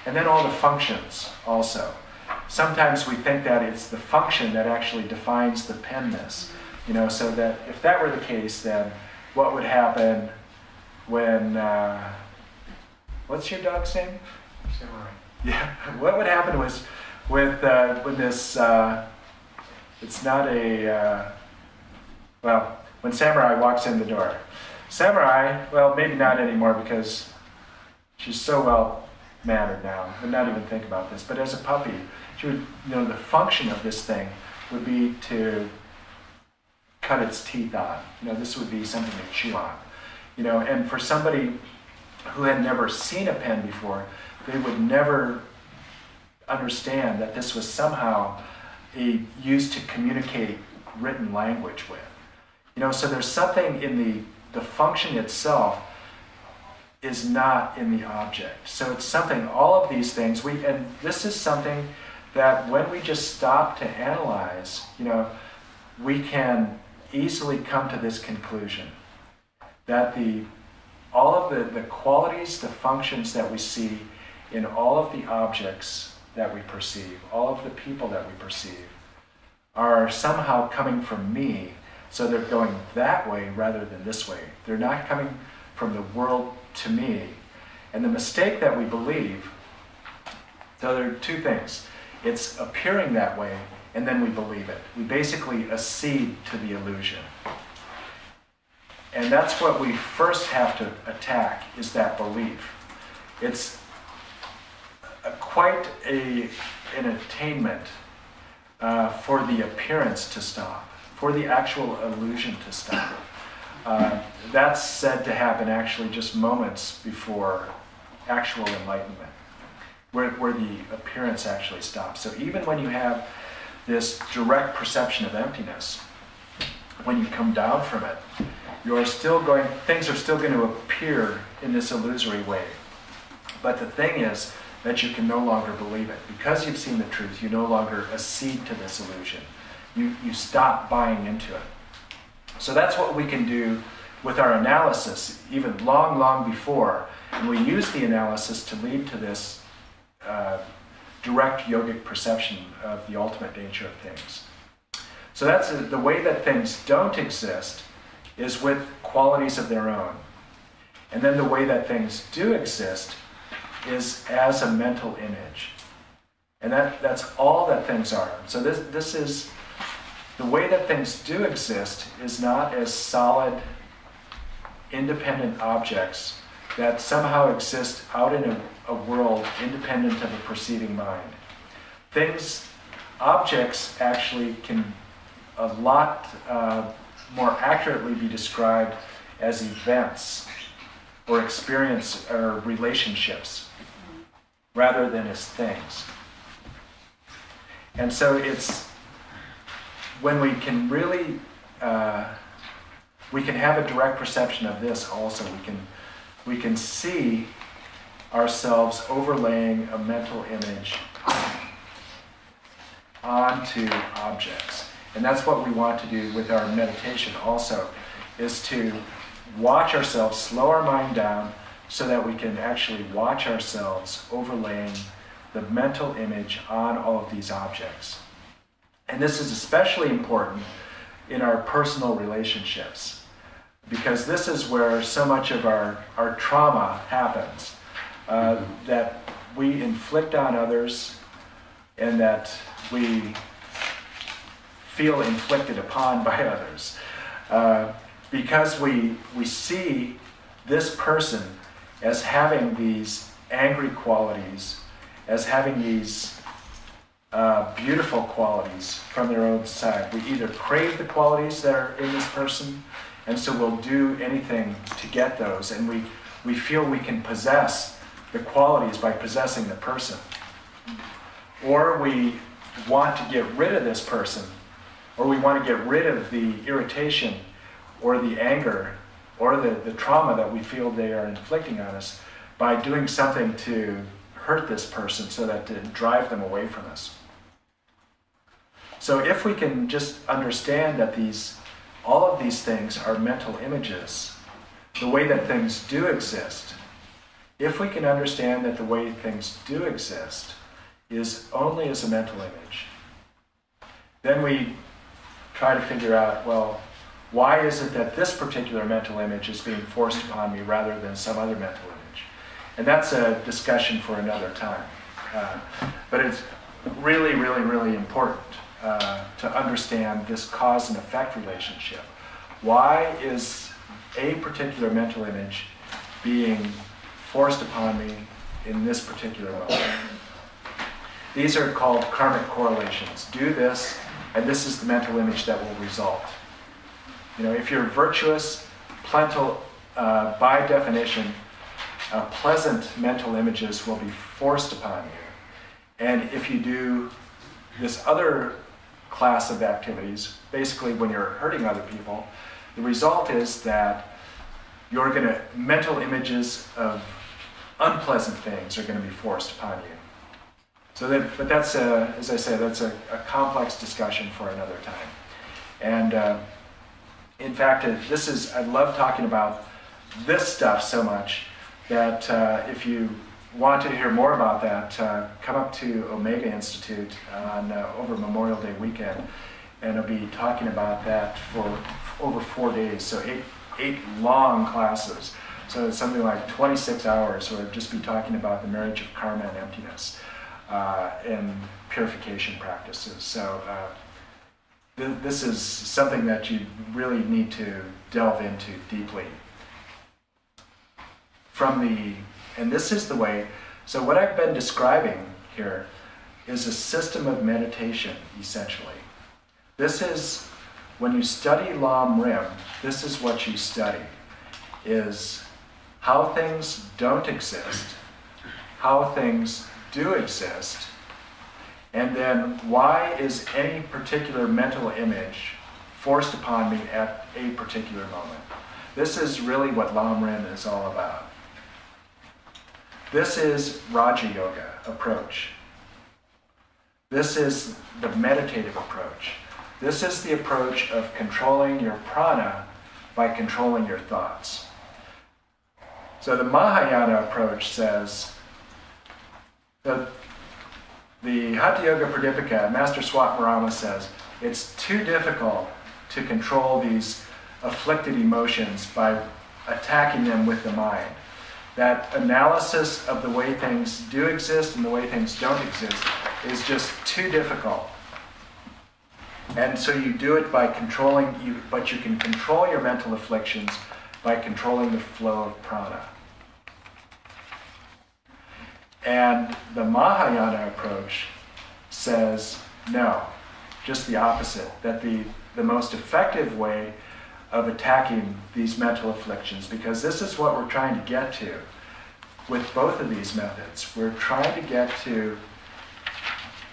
and then all the functions also. Sometimes we think that it's the function that actually defines the penness, So that if that were the case, then what would happen when, what's your dog's name? Samurai. Yeah, what would happen was when this, it's not a, when Samurai walks in the door. Samurai, well, maybe not anymore because she's so well mannered now, would not even think about this. But as a puppy, she would, the function of this thing would be to cut its teeth on. This would be something to chew on. And for somebody who had never seen a pen before, they would never understand that this was somehow used to communicate written language with. So there's something in the function itself is not in the object. So it's something, all of these things, and this is something that when we just stop to analyze, we can easily come to this conclusion that all of the qualities, the functions that we see in all of the objects that we perceive, all of the people that we perceive, are somehow coming from me, so they're going that way rather than this way. They're not coming from the world to me. And the mistake that we believe, so there are two things. It's appearing that way, and then we believe it. We basically accede to the illusion. And that's what we first have to attack, is that belief. It's quite an attainment for the appearance to stop, for the actual illusion to stop. That's said to happen actually just moments before actual enlightenment, where the appearance actually stops. So even when you have this direct perception of emptiness, when you come down from it, things are still going to appear in this illusory way. But the thing is that you can no longer believe it. Because you've seen the truth, you no longer accede to this illusion. You stop buying into it. So that's what we can do with our analysis, even long, long before. And we use the analysis to lead to this direct yogic perception of the ultimate nature of things. So that's the way that things don't exist is with qualities of their own. And then the way that things do exist is as a mental image. And that's all that things are. So this is, the way that things do exist is not as solid, independent objects that somehow exist out in a world independent of a perceiving mind. Objects actually can a lot more accurately be described as events or experience or relationships rather than as things. And so it's when we can really, we can have a direct perception of this also. We can see ourselves overlaying a mental image onto objects. And that's what we want to do with our meditation also, is to watch ourselves, slow our mind down, so that we can actually watch ourselves overlaying the mental image on all of these objects. And this is especially important in our personal relationships, because this is where so much of our trauma happens, that we inflict on others and that we feel inflicted upon by others. Because we see this person as having these angry qualities, as having these beautiful qualities from their own side. We either crave the qualities that are in this person, and so we'll do anything to get those, and we feel we can possess the qualities by possessing the person. Or we want to get rid of this person, or we want to get rid of the irritation or the anger or the trauma that we feel they are inflicting on us by doing something to hurt this person so that to drive them away from us. So if we can just understand that all of these things are mental images, the way that things do exist, if we can understand that the way things do exist is only as a mental image, then we try to figure out, well, why is it that this particular mental image is being forced upon me rather than some other mental image? And that's a discussion for another time. But it's really, really, really important to understand this cause and effect relationship. Why is a particular mental image being forced upon me in this particular moment? These are called karmic correlations. Do this, and this is the mental image that will result. You know, if you're virtuous, plentiful, by definition, pleasant mental images will be forced upon you. And if you do this other class of activities, basically when you're hurting other people, the result is that mental images of unpleasant things are going to be forced upon you. But that's, as I said, that's a complex discussion for another time. And in fact, I love talking about this stuff so much that if you want to hear more about that, come up to Omega Institute over Memorial Day weekend, and I'll be talking about that for over 4 days, so eight long classes. So it's something like 26 hours, where I'll just be talking about the marriage of karma and emptiness and purification practices. So this is something that you really need to delve into deeply. And this is the way, so what I've been describing here is a system of meditation, essentially. This is, when you study Lam Rim, this is what you study, is how things don't exist, how things do exist, and then why is any particular mental image forced upon me at a particular moment. This is really what Lam Rim is all about. This is Raja Yoga approach. This is the meditative approach. This is the approach of controlling your prana by controlling your thoughts. So the Mahayana approach says that the Hatha Yoga Pradipika, Master Swatmarama says, it's too difficult to control these afflicted emotions by attacking them with the mind. That analysis of the way things do exist and the way things don't exist is just too difficult. And so you do it by controlling, but you can control your mental afflictions by controlling the flow of prana. And the Mahayana approach says, no, just the opposite, that the most effective way of attacking these mental afflictions, because this is what we're trying to get to with both of these methods. We're trying to get to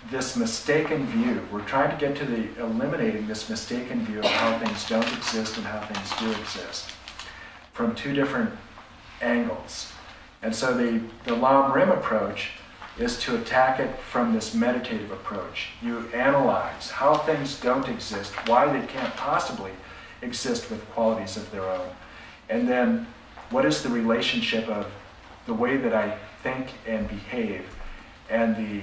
this mistaken view. We're trying to get to eliminating this mistaken view of how things don't exist and how things do exist from two different angles. And so the Lam Rim approach is to attack it from this meditative approach. You analyze how things don't exist, why they can't possibly exist with qualities of their own. And then what is the relationship of the way that I think and behave and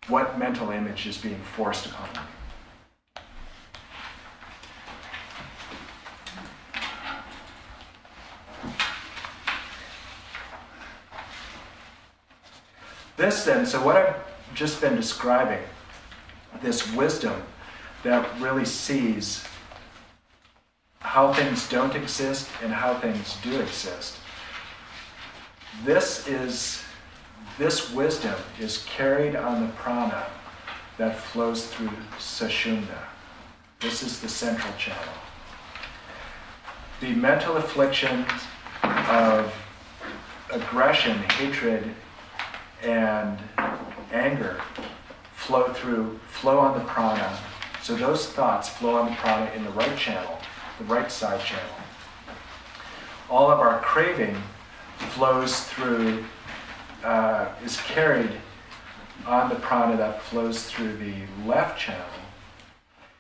what mental image is being forced upon me. This then, so what I've just been describing, this wisdom that really sees how things don't exist and how things do exist. This wisdom is carried on the prana that flows through Sushumna. This is the central channel. The mental afflictions of aggression, hatred, and anger flow on the prana. So those thoughts flow on the prana in the right channel, the right side channel. All of our craving flows through, is carried on the prana that flows through the left channel.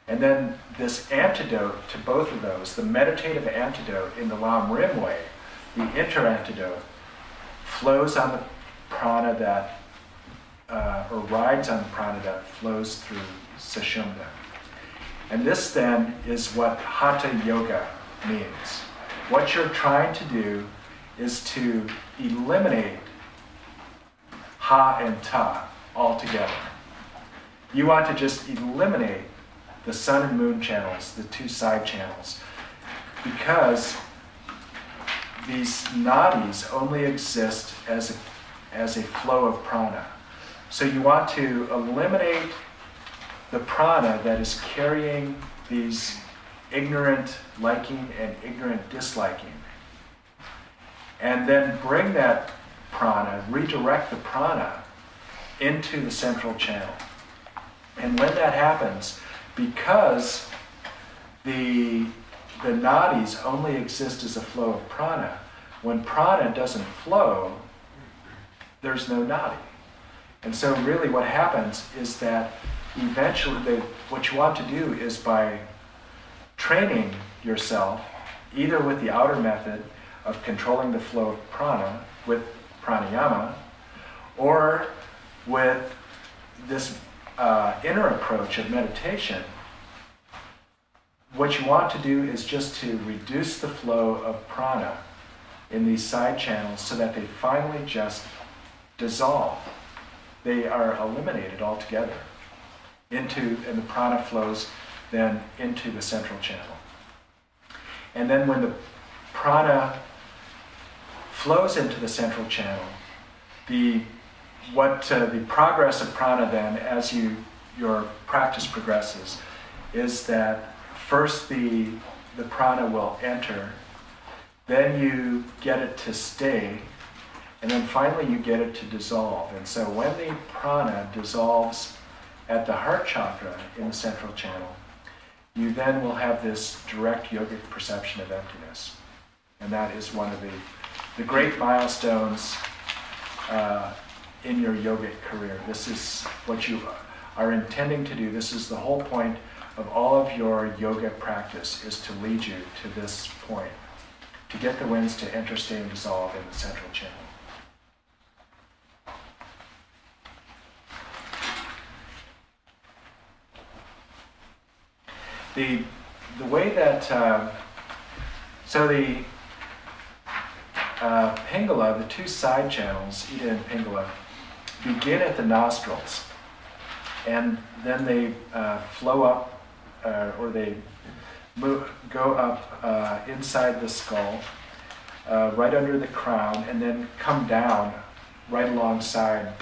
And then this antidote to both of those, the meditative antidote in the Lam Rim way, the inter-antidote, flows on the prana that, or rides on the prana that flows through Sushumna. And this then is what Hatha Yoga means. What you're trying to do is to eliminate Ha and Ta altogether. You want to just eliminate the sun and moon channels, the two side channels, because these nadis only exist as a flow of prana. So you want to eliminate the prana that is carrying these ignorant liking and ignorant disliking, and then bring that prana, redirect the prana into the central channel. And when that happens, because the nadis only exist as a flow of prana, when prana doesn't flow, there's no nadi. And so really what happens is that eventually what you want to do is, by training yourself, either with the outer method of controlling the flow of prana with pranayama, or with this inner approach of meditation, what you want to do is just to reduce the flow of prana in these side channels so that they finally just dissolve. They are eliminated altogether and the prana flows then into the central channel. And then when the prana flows into the central channel, the progress of prana then, as your practice progresses, is that first the prana will enter, then you get it to stay, and then finally you get it to dissolve. And so when the prana dissolves at the heart chakra in the central channel, you then will have this direct yogic perception of emptiness. And that is one of the great milestones in your yogic career. This is what you are intending to do. This is the whole point of all of your yoga practice, is to lead you to this point, to get the winds to enter, stay, and dissolve in the central channel. The way that, the Pingala, the two side channels, Ida and Pingala, begin at the nostrils, and then they flow up, or they go up inside the skull, right under the crown, and then come down right alongside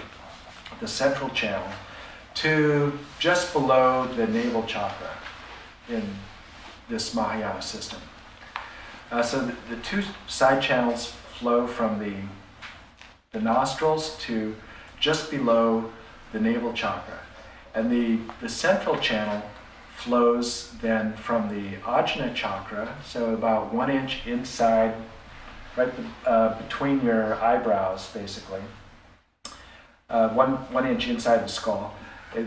the central channel to just below the navel chakra in this Mahayana system. So the two side channels flow from the nostrils to just below the navel chakra. And the central channel flows then from the Ajna chakra, so about 1 inch inside, right between your eyebrows, basically. 1 inch inside the skull. It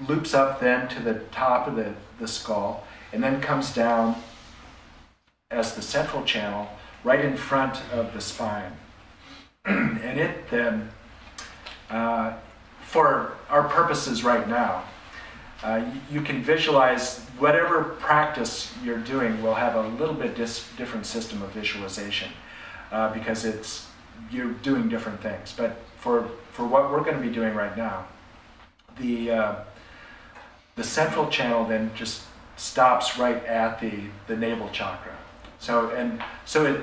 loops up then to the top of the skull, and then comes down as the central channel right in front of the spine. And it then, for our purposes right now, you can visualize whatever practice you're doing will have a little bit different system of visualization, because you're doing different things. But for what we're going to be doing right now, the central channel then just stops right at the navel chakra. So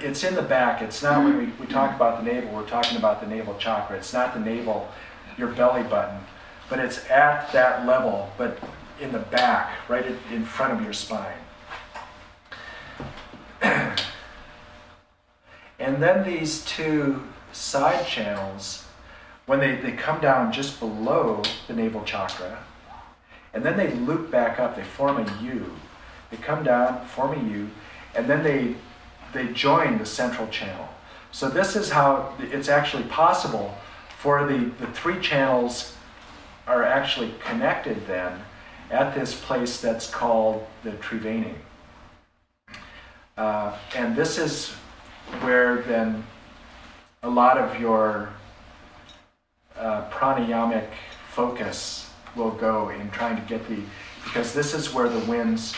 it's in the back. It's not, when we talk about the navel, we're talking about the navel chakra. It's not the navel, your belly button, but it's at that level, but in the back, right in front of your spine. And then these two side channels, when they come down just below the navel chakra, and then they loop back up, they form a U. They come down, form a U, and then they join the central channel. So this is how it's actually possible for the three channels are actually connected then at this place that's called the Triveni. And this is where then a lot of your pranayamic focus will go in trying to get the because this is where the winds,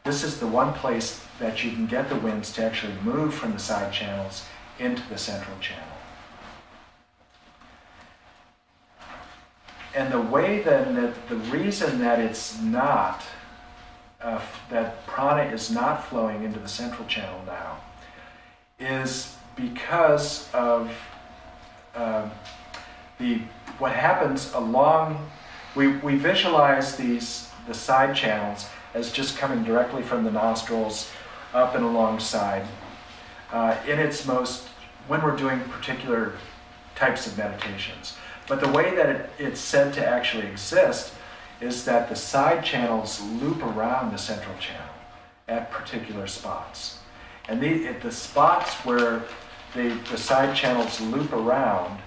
this is the one place that you can get the winds to actually move from the side channels into the central channel. And the way then that the reason that it's not, that prana is not flowing into the central channel now is because of what happens along, we visualize the side channels as just coming directly from the nostrils up and alongside. In its most, when we're doing particular types of meditations. But the way that it's said to actually exist is that the side channels loop around the central channel at particular spots. And the spots where the side channels loop around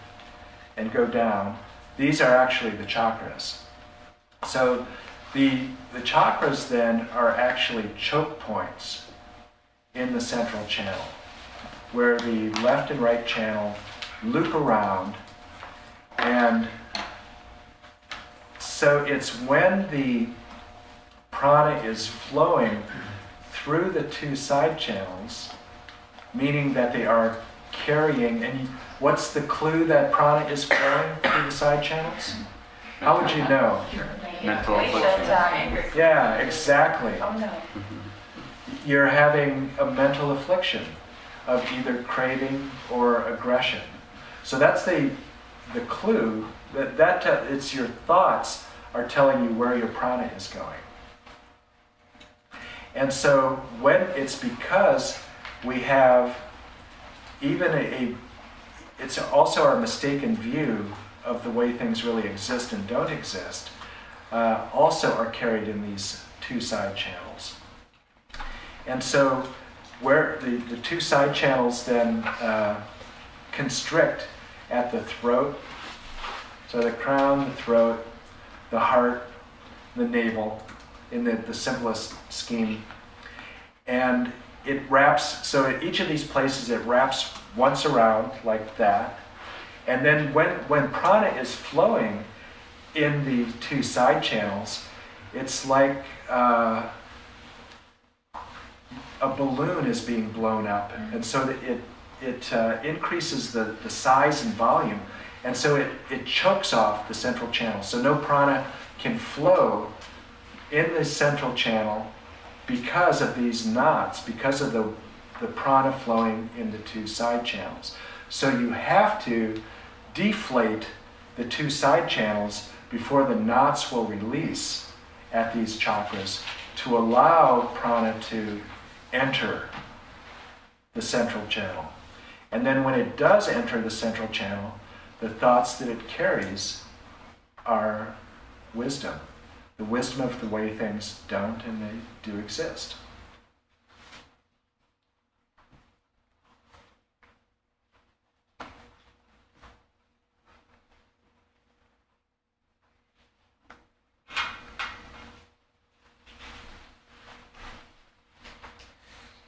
and go down, these are actually the chakras. So the chakras then are actually choke points in the central channel, where the left and right channel loop around. And so it's when the prana is flowing through the two side channels, meaning that they are carrying, and what's the clue that prana is flowing through the side channels? How would you know? Mental afflictions. Yeah, exactly. Oh no. You're having a mental affliction of either craving or aggression. So that's the clue that it's your thoughts are telling you where your prana is going. And so when it's because we have even it's also our mistaken view of the way things really exist and don't exist, also are carried in these two side channels. And so where the two side channels then constrict at the throat, so the crown, the throat, the heart, the navel, in the simplest scheme. And it wraps, so at each of these places it wraps once around like that. And then when prana is flowing in the two side channels, it's like a balloon is being blown up. And so that it increases the size and volume. And so it chokes off the central channel. So no prana can flow in the central channel because of these knots, because of the prana flowing in the two side channels. So you have to deflate the two side channels before the knots will release at these chakras to allow prana to enter the central channel. And then when it does enter the central channel, the thoughts that it carries are wisdom. The wisdom of the way things don't and they do exist.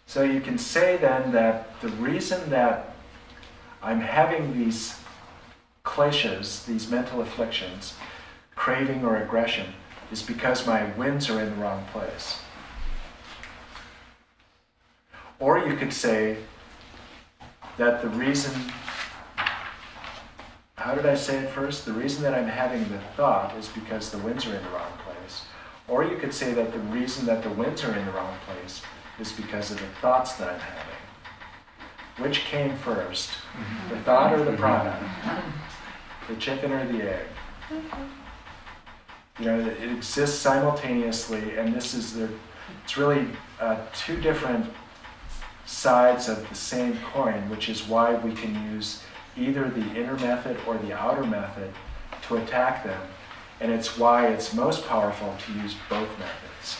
So you can say then that the reason that I'm having these kleshas, these mental afflictions, craving or aggression, is because my winds are in the wrong place. Or you could say that the reason, how did I say it first? The reason that I'm having the thought is because the winds are in the wrong place. Or you could say that the reason that the winds are in the wrong place is because of the thoughts that I'm having. Which came first? The thought or the prana? The chicken or the egg? You know, it exists simultaneously, and it's really two different sides of the same coin, which is why we can use either the inner method or the outer method to attack them, and it's why it's most powerful to use both methods.